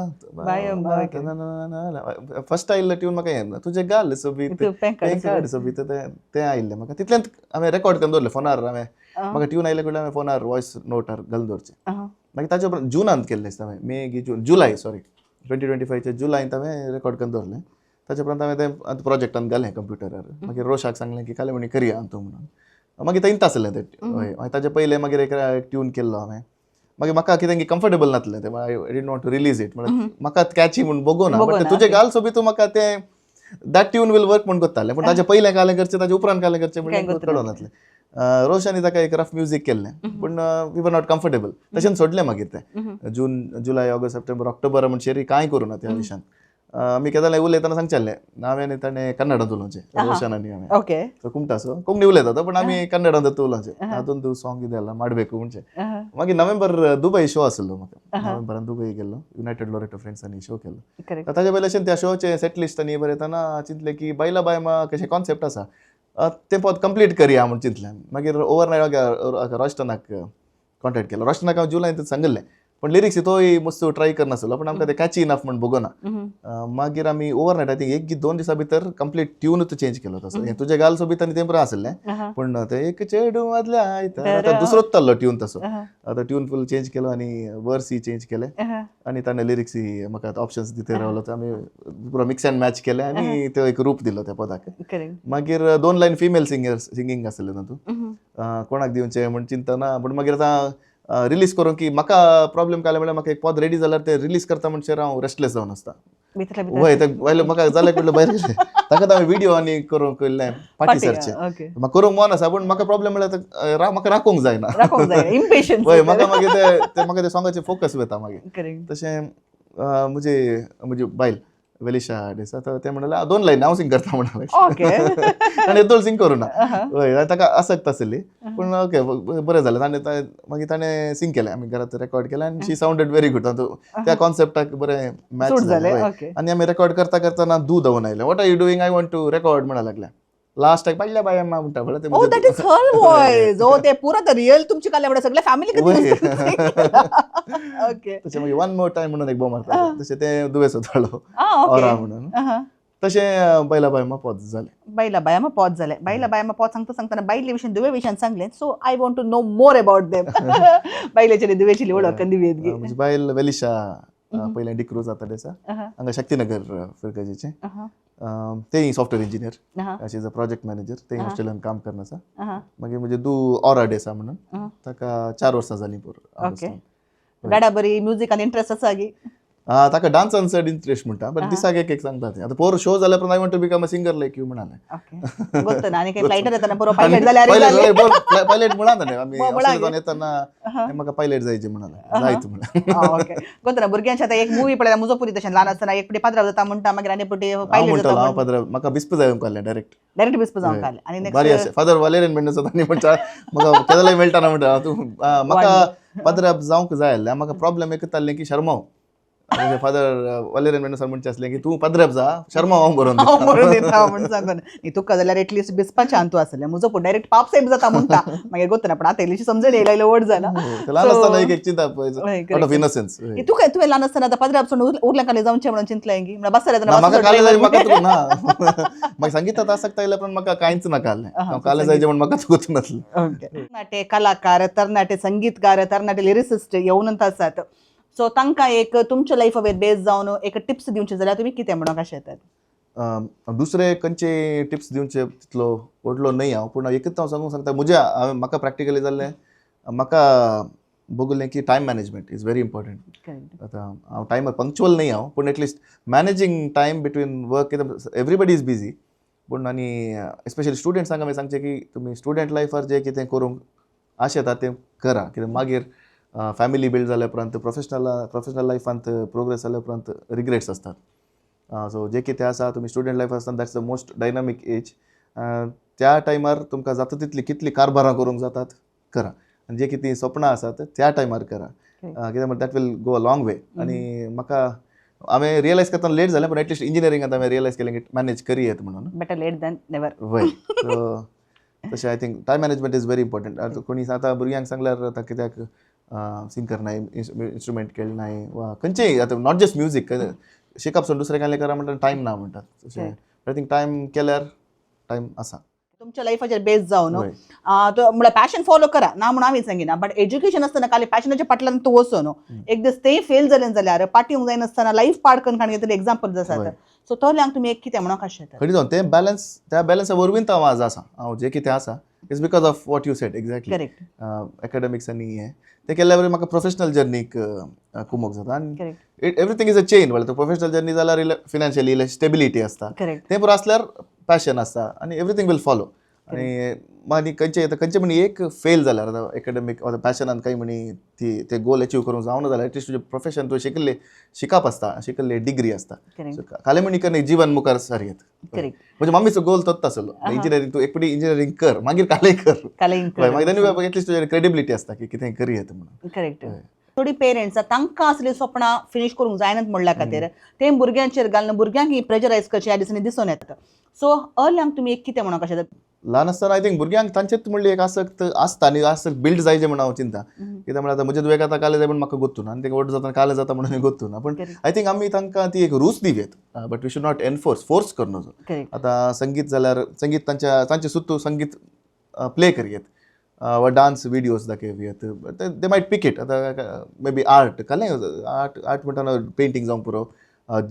फर्स्ट आयिल्लें ट्यून म्हाका हें तुजें गाल सोबीत पेंकाड सोबीत तें आयिल्लें म्हाका तितल्यांत हांवें रेकॉर्ड करून दवरलें फोनार हांवें म्हाका ट्यून आयले कडल्यान हांवें फोनार वॉयस नोटार घालून दवरचें मागीर ताचे उपरांत जुनांत केल्लें हांवें मे जुलय 2025 जुलयात हांवें रेकॉर्ड करून दवरलें ताचे उपरांत हांवें तें प्रोजेक्टान घालें कंप्युटरार मागीर रोशाक सांगलें की काले म्हणी करया तूं म्हणून मागीर तें आसलें तें हय ताचे पयलें मागीर एक ट्यून केल्लो हांवें मागीर म्हाका कितें कम्फर्टेबल नासलें तें I didn't want to release it म्हळ्यार म्हाका कॅची म्हणून बगो ना बट तुजें गाल सोबी तूं म्हाका तें दॅट ट्यून वील वर्क म्हणून कोत्तालें पूण ताचे पयलें कालें करचें ताचे उपरांत कालें करचें म्हणून कळोन नासलें रोशानी ताका एक रफ म्युजीक केल्लें पूण वी वर नॉट कम्फर्टेबल तशें सोडलें मागीर तें जुलय ऑगस्ट सप्टेंबर ऑक्टोबर म्हणचे कांय करूं ना त्या विशयान आमी केदां उलयतना सांगचेल्लें हांवें आनी ताणें कन्नडांत उलोवचें रोशन आनी हांवें ओके कुमटा सो कोंकणी उलयता पूण आमी कन्नडांत उलोवचें हातून तूं सॉंग कितें जाला माडबेकू म्हणचें मागीर नोव्हेंबर दुबय शो आसलो म्हाका नोव्हेंबरान दुबय गेल्लो युनायटेड लोरेटो फ्रेंड्सांनी शो केल्लो ताचे पयलीं अशें त्या शोचे सेट लिस्ट आनी बरयतना चिंतलें की बायला बायम्मा कशें कॉन्सेप्ट आसा तें पद कंप्लीट करया म्हूण चिंतलें मागीर ओवरनायट रोशटनाक कॉन्टेक्ट केलो रोशटनाक हांव जुलयात सांगलें पण लिरिक्स तोय मस्त ट्राय करनासलो पण आमकां ते कॅची इनफ म्हण बगोना मागीर आमी ओवरनायट आय थिंक एक 2 दिसां भितर कंप्लीट ट्यूनूच चेंज केलो तसो तुजें गाल सोबीत आनी तें बरें आसलें पूण ते एक चेडू मदल्या आयतार दुसरोच ताल्लो ट्यून तसो आतां ट्यून फूल चेंज केलो आनी वर्सी चेंज केले आनी ताणें लिरिक्स म्हाका ऑप्शन्स दिते रावलो आमी पुरो मिक्स एंड मॅच केले आनी तो एक रूप दिलो त्या पदाक मागीर 2 लायन फिमेल सिंगींग आसलें तातूंत कोणाक दिवचें म्हण चिंतना पूण मागीर आतां रिलीज करूंक की म्हाका प्रॉब्लेम काय म्हळ्यार म्हाका एक पद रेडी जाल्यार ते रिलीज करता म्हणसर हांव रेस्टलेस जावन आसता वय ते म्हाका जालें कडलो भायर ताका हांवें व्हिडिओ आनी करूंक केल्ले पाटी सरचे ओके म्हाका करूंक मन आसा पूण म्हाका प्रॉब्लेम म्हळ्यार म्हाका राखूंक जायना राखोंक जाय इम्पेशन्स हय म्हाका मागीर म्हाका ते सॉंगाचेर फोकस वता मागीर करेक्ट तशें म्हजी बायल वेलिशा देसा तर ते म्हणले 2 लायनी हांव सिंग करता म्हणाले ओके ताणें येदोळ सिंग करूना हय ताका आसक्त आसली पूण ओके बरें जालें मागीर ताणें सिंग केलें आमी घरांत रेकॉर्ड केलें आनी शी सावंडेड व्हेरी गूड त्या कॉन्सेप्टाक बरें मॅच सूट जालें जालें हय. ओके आनी आमी रेकॉर्ड करता करतना दूद धांवन आयलें what are you doing I want to record म्हणा लागलें लास्ट बायल्या बाय म्हणटा म्हणल्यार oh that is her voice oh ते पुरो रियल तुमची काले सगळे फॅमिली ओके तशें मागीर 1 मोर टायम म्हणून एक बो मारता तशें ते दुवेस वतालो ओके ओरा म्हणून तशें बैला बायमा पोत जालें बायला बायमा पोत जालें बायला बायमा पोत सांगतना बायले विशयन दुवे विशयन सांगलें so I want to know more about them बायलेची दुवेची ओळख कंदी वेदगी म्हजी बायल वेलिशा पयलें डिक्रूज जाता दिसा हांगा शक्तीनगर फिरकाजीचे तेय software engineer she is a project manager तेय ऑस्ट्रेलियन काम करना आसा मागीर म्हजे दू ऑरा डेसा म्हणून ताका 4 वर्सां जालीं पूर ओके गाडा बरी म्युझिक आनी इंट्रस्ट आसा गी ताका डान्सान चड इंट्रस्ट म्हणटा बट दिसाक एक सांगता ते आतां पोर शो जाल्या I want to become a singer like you म्हणाले ओके गोत्त ना आनी काही फ्लायटर येताना पुरो पायलट जाल्यार पायलट म्हणा ताणें आमी ऑस्ट्रेलियान येताना म्हाका पायलट जायचे म्हणाले जायत म्हणून ओके गोत्त ना भुरग्यांचे आतां एक मुवी पळयला मुजोपुरी तशें ल्हान आसतना एक पुटी पाद्राव जाता म्हणटा मागीर आनी पुटी पायलट म्हणटालो जाता हांव पाद्र म्हाका बिस्प जावंक काडलें डायरेक्ट बिस्प जावंक आले आनी बरी अशें फादर वालेरेन म्हणटा तांणी म्हणटा म्हाका केदोलाय मेळटाना म्हणटा तूं म्हाका पाद्र जावंक जाय आसलें म्हाका प्रॉब्लेम एकच जाल्लें की शर्माव फादर वालेरेन म्हणून म्हणचे आसलें की तूं पाद्रप जा शर्मा हांव बरोवन दिता म्हण सांगून तुका जाल्यार एटलिस्ट बिस्पाचें तूं आसलें म्हजो पूण डायरेक्ट पाप साहेब जाता म्हणटा मागीर गोत्त ना पण आतां इल्लीशी समजण येयला व्हड जाला ल्हान आसतना एक चिंता आउट ऑफ इनोसन्स तुवें ल्हान आसतना आतां पाद्रा पसून उरल्या काले जावचें म्हणून चिंतलें की म्हणल्यार बस म्हाका काले जाय म्हाका ना म्हाका सांगितलं आसता आयलें पण म्हाका कांयच ना कालें हांव काले जायचें म्हण म्हाका चुकत नासलें तरणाटे कलाकार तरणाटे संगीतकार तरणाटे लिरिसिस्ट येवन आसात सो तांकां एक तुमच्या लायफावेर बेज जावन एक टिप्स दिवचे जाल्यार तुमी कितें म्हणूंक अशें येतात दुसरे खंयचे टिप्स दिवचे तितलो व्हडलो न्हय हांव पूण एकच हांव सांगूंक सांगता म्हाका प्रॅक्टिकली जाल्लें म्हाका बगुल्लें की time management is very important आतां हांव टायमर पंक्च्युअल न्हय हांव पूण at least managing time between work everybody is busy पूण आनी एस्पेशली स्टुडंट्सांक हांवें सांगचें की तुमी स्टुडंट लायफार जें कितें करूंक आशेता तें करा कित्याक मागीर फॅमिली बिल्ड जाल्या उपरांत प्रोफेशनल लायफांत प्रोग्रेस जाल्या उपरांत रिग्रेट्स असतात सो जे कितें आसा तुमी स्टुडंट लायफ आसतना that's the most dynamic age त्या टायमार तुमकां जाता तितली कितली कारबारां करूंक जातात करा आनी जे कितें सपनां आसात त्या टायमार करा कित्याक म्हण that will go a long way आनी म्हाका हांवें रियलायज करतना लेट जालें पूण एटलिस्ट इंजिनियरिंगांत हांवें रियलायज केलें की मॅनेज करी येत म्हणून बेटर लेट दॅन नेवर वय सो तशें I think time management is very important कोणी आतां भुरग्यांक सांगल्यार आतां कित्याक सिंग करनाय इंस्ट्रुमेंट खेळनाय वा खंयचेय आतां नॉट जस्ट म्युजीक शिकप सोडून दुसरें काय करा म्हणटा टायम ना म्हणटात तशें आय थिंक टायम केल्यार टायम आसा तुमच्या लायफाचेर बेस जावन म्हळ्यार पॅशन फॉलो करा ना म्हणून हांवें सांगिना बट एज्युकेशन आसतना खाली पॅशनाच्या फाटल्यान तूं वचो न्हू एक दीस तेय फेल जालें जाल्यार पाटयूंक जायनासतना लायफ पाड करून काडून घेतले एक्झाम्पल आसात सो तोल्याक तुमी एक कितें म्हणूंक अशें खरी जावन ते बॅलन्स त्या बॅलन्सा वरवीं हांव आज आसा हांव जें कितें आसा it's because of what you sed exactly correct academics आनी हें ते केल्या वरी म्हाका प्रोफेशनल जर्नीक कुमोक जाता आनी correct everything is a chain म्हळ्यार प्रोफेशनल जर्नी जाल्यार फिनान्शियली स्टेबिलिटी आसता करेक्ट तें पुरो आसल्यार पॅशन आसता आनी एवरीथींग वील फॉलो आनी मागीर खंयचे म्हणी एक फेल जाल्यार आतां एकाडेमीक पॅशनान काही म्हणी ते गोल अचीव करूंक जावना जाल्यार एटलिस्ट तुजें प्रोफेशन तुवें शिकप आसता शिकल्ली डिग्री आसता खाले म्हणी कर जीवन मुखार सारयत म्हणजे मम्मीचो गोल तोच आसलो इंजिनियरींग तूं एकपटी इंजिनियरींग कर मागीर कालेय कर मागीर एटलिस्ट तुजें क्रेडिबिलिटी आसता की कितें करी येता म्हणून करेक्ट थोडी पेरेंट्स तांकां असली सपनां फिनीश करूंक जायनात म्हणल्या खातीर ते भुरग्यांचेर घालून भुरग्यांक प्रेजरायज करचे ह्या दिसांनी दिसून येता सो अर्ल्यांक तुमी एक कितें म्हणूंक अशें ल्हान आसतना आय थिंक भुरग्यांक तांचेच म्हणली एक आसक्त आसता आनी आसक्त बिल्ड जायचें म्हणून हांव चिंता कित्याक म्हळ्यार आतां म्हजे दुयेक आतां काले जाय म्हण म्हाका गोत्तू ना आनी तें व्हड जाता काले जाता म्हणून गोत्तू ना पूण आय थिंक आमी तांकां ती एक रूच दिवेत but we should not force कर नजो आतां संगीत जाल्यार संगीत तांचे सुद्दां संगीत प्ले करयेत वा डान्स विडियोज दाखयत दे मायट पिक इट आतां मे बी आर्ट कालें आर्ट म्हणटा पेंटींग जावंक पुरो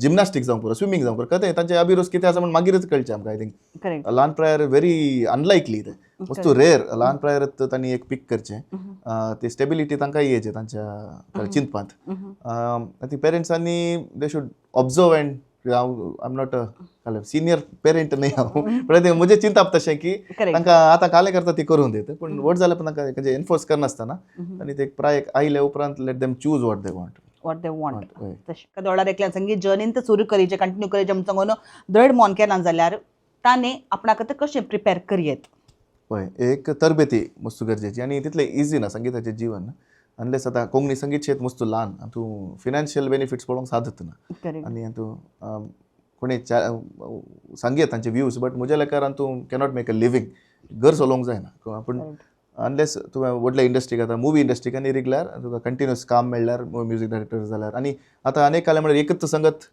जिमनास्टीक जावंक पुरो स्विमींग जावंक पुरो कळ्ळें तांचे अभिरुच कितें आसा म्हण मागीरच कळचें आमकां आय थिंक ल्हान प्रायर व्हेरी अनलायकली ते वस्तू रेर ल्हान प्रायरच तांणी एक पीक करचें ती स्टेबिलिटी तांकां येवचें तांच्या चिंतपांत ती पेरंट्सांनी they should observe and I am not a senior parent नाही हांव पण ते म्हजे चिंता तशें की Correct. तांकां आतां कालें करता ती करून दित पूण व्हड जाल्यार पण तांकां म्हणजे एनफोर्स करनासतना आनी ते प्राय आयले उपरांत let them choose what they want. What they want हय. तशें कदोळार एकल्यान संगीत जर्नीन ते सुरू करीचे कंटिन्यू करीचे म्हणून सांगून दड मोन केना जाल्यार ताणें आपणाक आतां कशें प्रिपेर करियेत. पळय एक तरबेती मस्त गरजेची आनी तितलें इजी ना संगीताचें जीवन अनलेस आतां कोंकणी संगीत क्षेत्र मस्त ल्हान आनी तूं फिनान्शियल बेनिफिट्स पळोवंक सादत ना करेक्ट. आनी तूं कोणी सांगीत तांचे व्यूज बट म्हज्या लेकारान तूं कॅनॉट मेक अ लिवींग घर चलोवंक जायना पूण अनलेस तुवें व्हडल्या इंडस्ट्रीक आतां मुवी इंडस्ट्रीक आनी रिगल्यार तुका कंटिन्युअस काम मेळ्ळ्यार म्युजीक डायरेक्टर जाल्यार आनी आतां अनेक काले म्हळ्यार एकच संगत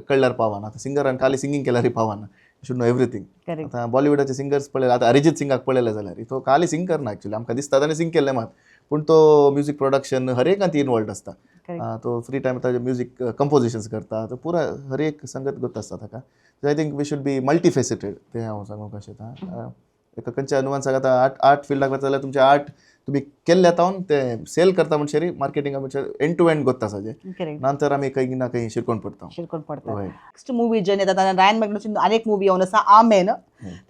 कळल्यार पावना आतां सिंगरान खाली सिंगींग केल्यारय पावना शूड नो एवरीथींग. करेक्ट. आतां बॉलिवूडाचे सिंगर्स पळयले आतां अरिजीत सिंगाक पळयले जाल्यार तो खाली सिंग करना एक्चुअली आमकां दिसता ताणें सिंग केल्लें मात पूण तो म्युजीक प्रोडक्शन हर एकांत इनवॉल्ड आसता. तो फ्री टायम ताजे म्युजीक कंपोजिशन्स करता तो पुरा हर एक संगत गत आसता ताका. I think we should be multifaceted तें हांव सांगूंक अशें एका खंयच्या नुवांसाक आतां आर्ट फिल्डाक वता जाल्यार तुमचें आर्ट तुमी केल्ले तावन तें सेल करता म्हणसर मार्केटिंगा म्हणसर एंड टू एंड गत आसा करेक्ट. नंतर आमी खंय ना खंय शिरकोन पडटा. शिरकोन पडटा. हय. नेक्स्ट मुवी जर्नी आतां रायन मॅग्नोची अनेक मुवी येवन आसा आमेन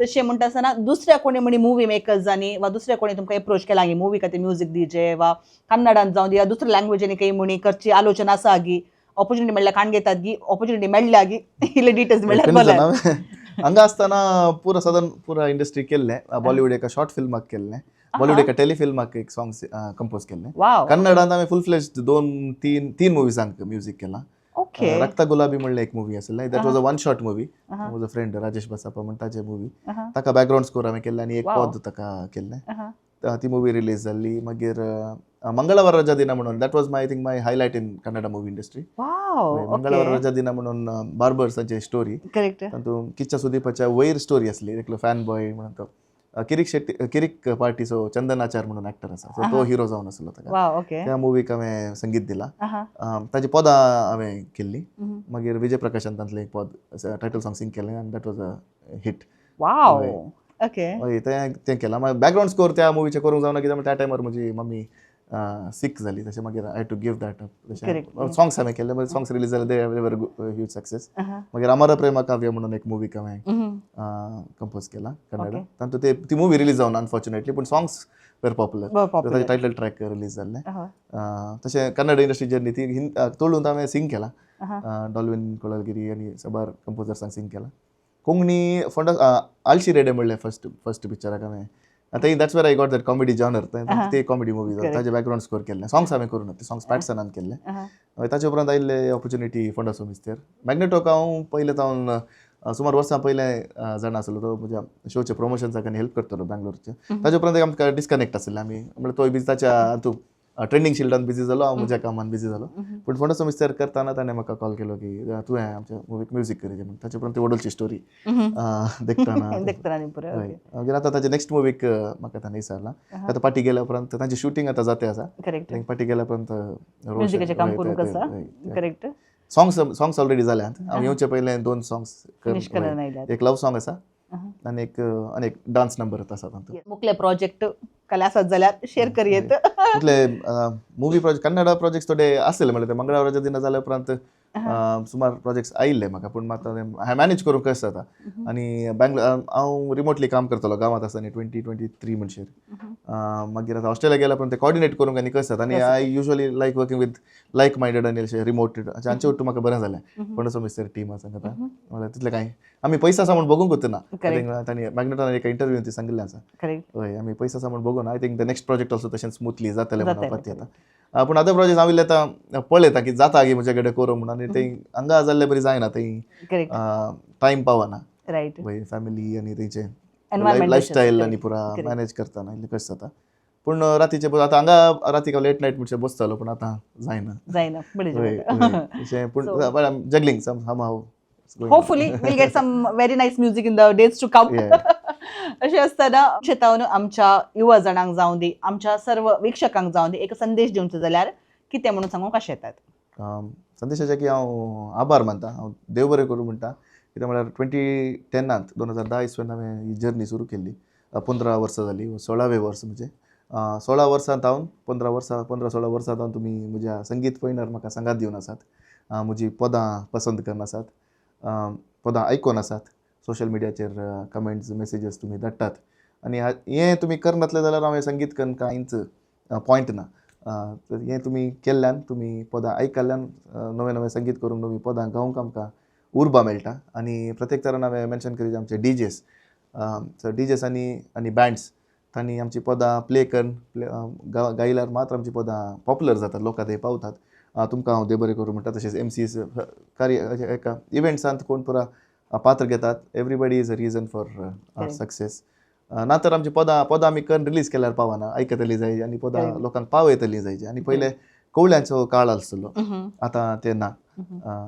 तशें म्हणटा आसतना दुसऱ्या कोणी म्हणी मुवी मेकर्सांनी वा दुसऱ्या कोणी तुमकां एप्रोच केला ही मुवी खातीर म्युजीक दिजे वा कन्नडान जावं दी दुसऱ्या लँग्वेजींनी काही म्हणी करची आलोचना आसा गी ऑपॉर्च्युनिटी मेळ्ळ्यार काण घेतात गी ऑपॉर्च्युनिटी मेळ्ळ्या गी इल्ले डिटेल्स मेळ्ळ्यार बरें. हांगा आसतना पुरा सदन पुरा इंडस्ट्री केल्लें बॉलिवूड एका शॉर्ट फिल्माक केल्लें बॉलिवूड एका टेलिफिल्माक एक सॉंग्स कंपोज केल्लें. वाव. कन्नडांत हांवें फुल फ्लेज्ड 2-3 मुवीजांक म्युजीक केलां. ओके. रक्ता गुलाबी म्हणलें एक मुवी आसलें that was a one shot movie was a friend Rajesh Basappa म्हणटा ताचे मुवी ताका बॅकग्राऊंड स्कोर हांवें केल्लें आनी एक पद ताका केल्लें ती मुवी रिलीज जाल्ली. मागीर मंगळवार रजा दिना म्हणून that was my think my highlight in Kannada movie industry. Wow. मंगळवार रजा दिना म्हणून बार्बर्साची स्टोरी करेक्ट. तातूंत किच्चा सुदीपाच्या वयर स्टोरी आसली एकलो फॅन बॉय म्हणून तो किरीक पार्टीचो चंदन आचार म्हणून एक्टर आसा सो तो हिरो जावन आसलो ताका. वाव. ओके. त्या मुवीक हांवें संगीत दिलां ताची पदां हांवें केल्लीं. मागीर विजय प्रकाशान तांतलें एक पद टायटल सॉंग सिंग केलें आनी that was a hit. Wow. Okay. हय तें केलां. मागीर बॅकग्राऊंड स्कोर त्या मुवीचें करूंक जावना कित्याक त्या टायमार म्हजी मम्मी सीक जाली तशें मागीर I too give that up तशें सॉंग्स हांवें केले मागीर सॉंग्स रिलीज जाले दे वर ह्यूज सक्सेस. मागीर अमर प्रेमा काव्य म्हणून एक मुवीक हांवें कंपोज केला कन्नडा तातूंत ती मुवी रिलीज जावन अनफॉर्च्युनेटली पूण सॉंग्स वेर पॉप्युलर ताचें टायटल ट्रॅक रिलीज जाल्लें. तशें कन्नड इंडस्ट्री जर्नी ती तोळून हांवें सिंग केलां डॉल्विन कोळलगिरी आनी सबार कंपोजर्सांक सिंग केलां. कोंकणी फंड आळशी रेडे म्हणलें फर्स्ट पिक्चराक हांवें आतां that's where I got that comedy genre ते कॉमेडी मुवी ताजे बॅकग्राऊंड स्कोर केल्लें सॉंग्स हांवें करून ते सॉंग्स पॅट्सनान केल्ले. ताचे उपरांत आयिल्ले ऑपॉर्च्युनिटी फोंडा मिस्तेर मॅग्नेटोक हांव पयले जावन सुमार वर्सां पयलें जाणा आसलो तो म्हज्या शोचे प्रमोशन्साक आनी हेल्प करतलो बँगलोरचे. ताचे उपरांत आमकां डिस्कनेक्ट आसले आमी म्हळ्यार तो बिजी ताच्या हातूंत ट्रेंडिंग शिल्डान बिजी जालो हांव म्हज्या कामान बिजी जालो पूण फोंडा मिस्तेर करतना ताणें म्हाका कॉल केलो की तुवें आमच्या मुवीक म्युजीक करीचें म्हणून ताचे उपरांत ती वडोलची स्टोरी देखताना. मागीर आतां ताचे नेक्स्ट मुवीक म्हाका ताणें विचारलां आतां पाटी गेल्या उपरांत तांचें शूटिंग आतां जाते आसा. करेक्ट. पाटी गेल्या उपरांत म्युजिकाचें काम करूंक आसा. करेक्ट. सॉंग्स ऑलरेडी जाल्यात हांव येवचे पयलें 2 सॉंग्स फिनिश करून आयल्यात. एक लव सॉंग आसा आनी एक डान्स नंबर आसा तातूंत. मुखले प्रोजेक्ट काल आसत जाल्यार शेअर करियेत. म्हटले मुवी प्रोजेक्ट कन्नडा प्रोजेक्ट्स थोडे आसले म्हळ्यार ते मंगळवाराच्या दिना जाल्या उपरांत सुमार प्रोजेक्ट्स आयिल्ले म्हाका पूण म्हाका हांवें मॅनेज करूंक कशें जाता आनी हांव रिमोटली काम करतलो गांवांत आसतना 2023 म्हणसर. मागीर आतां ऑस्ट्रेलिया गेल्या उपरांत ते कॉर्डिनेट करूंक आनी कशें जाता आनी I usually like working with like minded आनी अशें रिमोट हांचे वट्ट म्हाका बरें जालें फोंडा मिस्तेर टीम आसा आतां म्हळ्यार तितलें कांय आमी पयसा सामून बघूंक वचना. तांणी मॅग्नेटान एका इंटरव्यून ती सांगिल्लें आसा. हय आमी पयसा सामून बघून I think the next project also तशें स्मुथली जातलें म्हणून पत्ती आतां. पूण अदर प्रोजेक्ट हांव आतां पळयता की जाता की म्हजे कडेन करूं म्हणून आनी थंय हांगा जाल्ले बरी जायना थंय टायम पावना. रायट. फॅमिली आनी थंयचे लायफस्टायल आनी पुरा मॅनेज करतना इल्लें कशें जाता. पूण रातीचे आतां हांगा रातीक हांव लेट नायट म्हणचे बसतालो पूण आतां जायना. पूण juggling somehow hopefully will get some very nice music in the days to come. अशें आसतना शेतावन आमच्या युवा जाणांक जावं दी आमच्या सर्व वीक्षकांक जावं दी एक संदेश दिवचो जाल्यार कितें म्हणून सांगूंक कशें येतात. संदेशाचे की हांव आभार मानता हांव देव बरें करूं म्हणटा कित्याक म्हळ्यार 2010 इसवेन हांवें ही जर्नी सुरू केल्ली 15 वर्सां जालीं 16वें वर्स म्हणजे 16 वर्सांत हांव 15-16 वर्सांत हांव तुमी म्हज्या संगीत पयणार म्हाका संगात दिवन आसात म्हजी पदां पसंत करन आसात पदां आयकून आसात. सोशल मिडियाचेर कमेंट्स मेसेजीस तुमी धाडटात आनी हें तुमी करनातले जाल्यार हांवें संगीतकन कांयच पॉयंट ना. तर हें तुमी केल्ल्यान, तुमी पदां आयकल्ल्यान नवें नवें संगीत करून नवीं पदां गावंक आमकां उर्बा मेळटा. आनी प्रत्येक तरान हांवें मेन्शन केलें आमचे डीजेस, सो डीजेस आनी बँड्स तांणी आमची पदां प्ले करून गायल्यार मात्र आमची पदां पॉप्युलर जातात, लोकां थंय पावतात. तुमकां हांव देव बरें करूं म्हणटा. तशेंच MCs एका इव्हेंट्सांत कोण पुरा पात्र घेतात. Everybody is a reason for success. ना तर आमची पदां आमी करून रिलीज केल्यार पावना, आयकतली जाय आनी पदां लोकांक पावयतली जायची. आनी पयले कवळ्यांचो काळ आसलो, आतां ते ना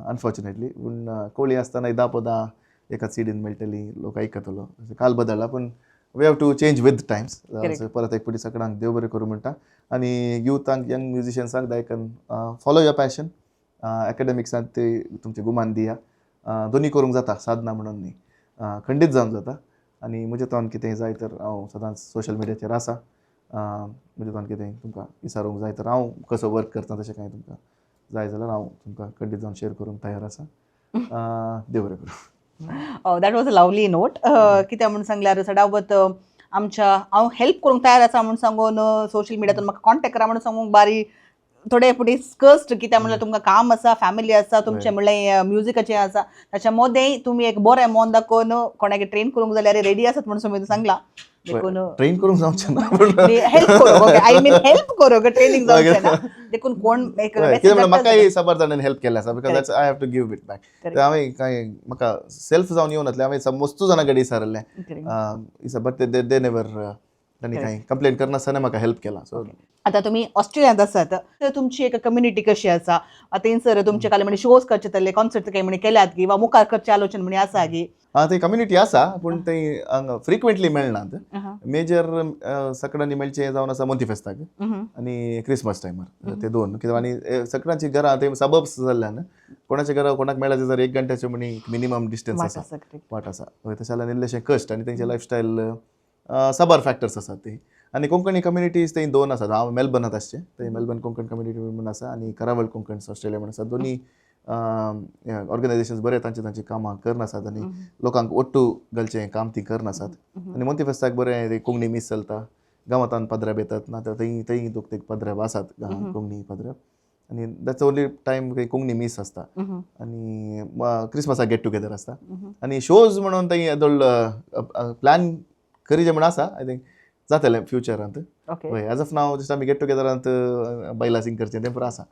अनफॉर्च्युनेटली. पूण कवळी आसतना 10 पदां एकाच सिडीन मेळटली, लोक आयकतलो. काल बदलला, पूण we have to change with times. परत एक फावटी सगळ्यांक देव बरें करूं म्हणटा. आनी युथांक, यंग म्युजिशियन्सांक दायकन फॉलो युअर पॅशन. एकाडेमिक्सांत ते तुमचे गुमान दिया. दोनी करूंक जाता, साधना म्हणून न्ही, खंडीत जावंक जाता. आनी म्हजे तोन कितें जाय तर हांव सदांच सोशल मिडियाचेर आसा. म्हजे तोन कितें तुमकां विचारूंक जाय तर हांव कसो वर्क करता तशें कांय तुमकां जाय जाल्यार हांव तुमकां खंडीत जावन शेअर करूंक तयार आसा. देव बरें करूं. That was a lovely note. कित्याक म्हणून सांगल्यार सदावत आमच्या हांव हेल्प करूंक तयार आसा म्हणून सांगून सोशल मिडियातून म्हाका कॉन्टॅक्ट करा म्हणून सांगूंक बारी थोडे फुटी स्कस्ट. कित्याक म्हणल्यार तुमकां काम आसा, फॅमिली आसा, तुमचें म्हणल्यार म्युजिकाचें आसा. ताच्या मदें तुमी एक बरें मन दाखोवन कोणाक ट्रेन करूंक जाल्यार रेडी आसात म्हणून समज सांगला. देखून ट्रेन करूंक जावचें ना, हेल्प करूंक, आय मीन हेल्प करूंक, ट्रेनिंग जावचें ना. देखून कोण एक म्हाकाय साबार जाणांनी हेल्प केल्या आसा, because I have to give it back. हांवें कांय म्हाका सेल्फ जावन येवन वतलें. हांवें मस्तू जाणां कडेन विचारलें, बट दे नेवर, तांणी कांय कंप्लेन करनासतना म्हाका हेल्प केला. सो आतां तुमी ऑस्ट्रेलियांत आसात, तर तुमची एक कम्युनिटी कशी आसा? थंयसर तुमचे काल म्हणजे शोज करचे तले, कॉन्सर्ट काही म्हणे केल्यात की वा मुखार करचे आलोचन म्हणे आसा की? थंय कम्युनिटी आसा, पूण थंय फ्रिक्वेंटली मेळनात. मेजर सगळ्यांनी मेळचें जावन आसा मोंती फेस्ताक आनी क्रिसमस टायमार, ते दोन. कित्याक आनी सगळ्यांची घरां थंय सबब्स जाल्ल्यान कोणाच्या घरा कोणाक मेळाचे जाल्यार 1 घंट्याचे म्हणी मिनिमम डिस्टन्स आसा, वाट आसा. तशें जाल्यार इल्लेशें कश्ट आनी तेंचे लायफस्टायल साबार फॅक्टर्स आसात थंय. आनी कोंकणी कम्युनिटीज थंय 2 आसात. हांव मेलबर्नांत आसचें, थंय मेलबर्न कोंकण कम्युनिटी म्हणून आसा आनी करावळ कोंकण ऑस्ट्रेलिया म्हणून आसा. दोनी ऑर्गनायजेशन्स बरे तांची कामां करन आसात आनी लोकांक ओट्टू घालचें काम ती करन आसात. आनी मोंती फेस्ताक बरें कोंकणी मीस चलता. गांवांतान पदऱ्या बेतात ना, तर थंय लोक पदऱ्या आसात कोंकणी पदऱ्या. आनी दॅट्स ओन्ली टायम कोंकणी मीस आसता. आनी क्रिसमसाक गेट टुगेदर आसता. आनी शोज म्हणून थंय प्लॅन करीचे म्हण आसा. आय थिंक जातलें फ्युचरांत. एज ऑफ नाव जस्ट आमी गेट टुगेदरांत बायला सिंग करचें तें पुरो आसा.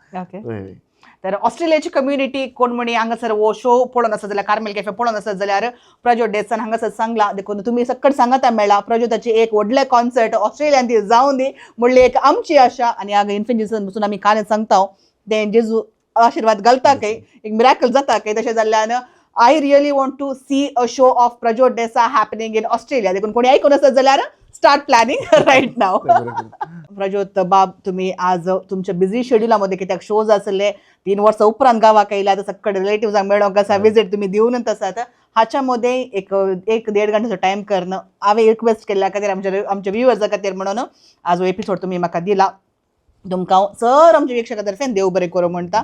तर ऑस्ट्रेलियाची कम्युनिटी कोण म्हणी हांगासर वो शो पळोवन आसा जाल्यार, कार्मेल कॅफे पळोवन आसत जाल्यार प्रज्योत डेसान हांगासर सांगला. देखून तुमी सकट सांगाता मेळ्ळा प्रज्योताची एक व्हडलें कॉन्सर्ट ऑस्ट्रेलियान ती जावन दी म्हणली एक आमची आशा. आनी हांगा इन्फिनिटीसन बसून आमी काल सांगता तें जेजू आशिर्वाद घालता काय, एक मिराकल जाता काय. तशें जाल्ल्यान I really want to see a show of Prajyot Desa happening in Australia. देखून कोणी आयकून आसत जाल्यार start planning right now. Prajyot बाब, तुम्ही आज तुमच्या बिझी शेड्युलामध्ये कित्याक शोज आसले, 3 वर्सां उपरांत गावाक आयला, तर सकट रिलेटिव्जांक मेळोंक आसा, विजीट तुम्ही दिवनच आसात. हाच्या मध्ये एक 1-1.5 घंट्याचो टायम करन हांवें रिक्वेस्ट केल्या खातीर आमच्या व्ह्युअर्सा खातीर म्हणून आज हो एपिसोड तुम्ही म्हाका दिला. तुमकां सर आमच्या वीक्षकां तर्फेन देव बरें करूं म्हणटा.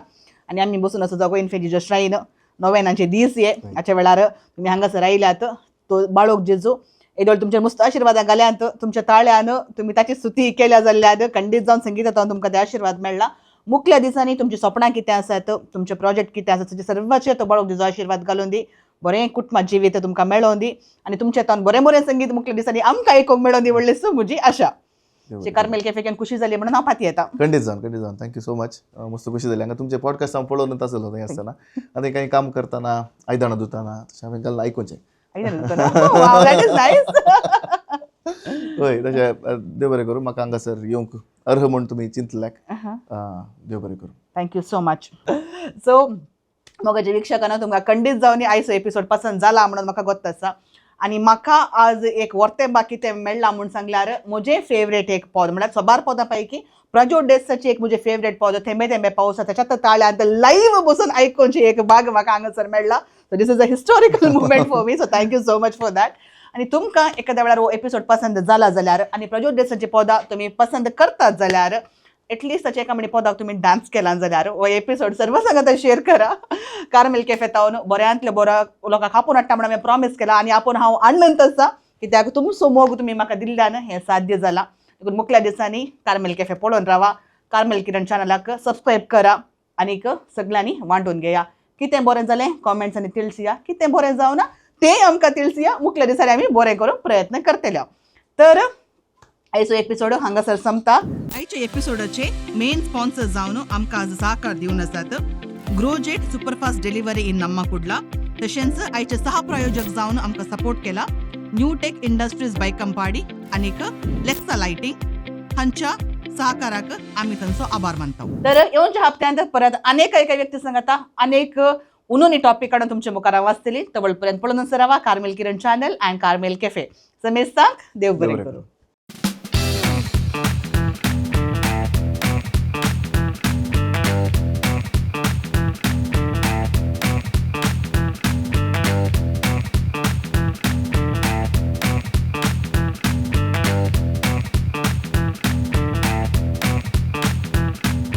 आनी आमी बसून आसा जागो इन्फिनिटीचो श्राइन नोवेनांचे दीस हे. हाच्या वेळार तुम्ही हांगासर आयल्यात. तो बाळोक जेजू येदोळ तुमच्या मस्त आशिर्वादां घाल्यांत, तुमच्या ताळ्यान तुमी ताची स्तुती केल्या जाल्यार खंडीत जावन संगीतांत तुमकां ते आशिर्वाद मेळ्ळा. मुखल्या दिसांनी तुमची सपनां कितें आसात, तुमचे प्रोजेक्ट कितें आसात, ताचे सर्वांचे तो बाळोक जेजू आशिर्वाद घालून दी. बरें कुटुंबात जिवीत तुमकां मेळोवन दी. आनी तुमच्या तान बरें बरें संगीत मुखल्या दिसांनी आमकां आयकूंक मेळोवन दी व्हडली म्हजी आशा. कार्मेल कॅफेच्यान खुशी जाली म्हणून हांव फाती येता. खंडीत जावन थँक्यू सो मच. मस्त खुशी जाली. हांगा तुमचे पॉडकास्ट हांव पळोवनूच आसलो थंय आसतना. आनी काही काम करतना, आयदनां धुतना तशें हांवें घालून आयकुचें. हय, तशें देव बरें करूं. म्हाका हांगासर येवंक अर्ह म्हूण तुमी चिंतल्याक देव बरें करूं. Thank you so much. सो मोगाच्या विक्षकांना तुमकां खंडीत जावन आयचो एपिसोड पसंद जाला म्हणून म्हाका गोत्त आसा. आनी म्हाका आज एक वर्ते बाकी ते मेळ्ळा म्हणून सांगल्यार म्हजें फेवरेट एक पद म्हळ्यार सबार पदां पैकी प्रज्योत डेसाची एक म्हजें फेवरेट पद थेंबे थेंबे पावस त्याच्यात ताळ्यांत लाईव्ह बसून आयकोवची एक भाग म्हाका हांगासर मेळ्ळा. So this is a historical movement for me. So thank you so much for that. आनी तुमकां एखाद्या वेळार हो एपिसोड पसंद जाला जाल्यार आनी प्रज्योत डेसाची पदां तुमी पसंद करतात जाल्यार एटलिस्ट ताचे एका पदाक तुम्ही डान्स केला जाल्यार हो एपिसोड सर्व सांगात शेअर करा. कार्मेल कॅफे तावन बऱ्यांतले बरो लोकांक आपूण हाडटा म्हणून हांवें प्रॉमिस केला आनी आपूण हांव आणनंत आसा कित्याक तुमचो मोग तुमी म्हाका दिल्ल्यान हें साध्य जालां. देखून मुखल्या दिसांनी कार्मेल कॅफे पळोवन रावा. कार्मेल किरण चॅनलाक सबस्क्राईब करा आनीक सगळ्यांनी वांटून घेया. कितें बरें जालें कॉमेंट्सांनी तिळसिया, कितें बरें जावना तें आमकां तिळसिया. मुखल्या दिसांनी आमी बरें करूंक प्रयत्न करतले. तर आयचो एपिसोड हांगासर संपता. आयच्या एपिसोडाचे मेन स्पॉन्सर जावन आमकां आज सहकार दिवन आसात ग्रोजेट सुपरफास्ट डिलिव्हरी इन नम्माकुडला. तशेंच आयचे सहप्रायोजक जावन आमकां सपोर्ट केला न्यू टेक इंडस्ट्रीज बाय कंपाडी आनीक लेक्सा लायटिंग हांच्या सहकाराक आमी तांचो आभार मानता. तर येवच्या हप्त्यांत परत अनेक एका व्यक्ती सांगता अनेक उनोनी टॉपिक काडून तुमच्या मुखार वाचतली. तवळ पर्यंत पळोवन रावा Carmel Kiran channel and Carmel cafe. समेस्तांक देव बरें करूं.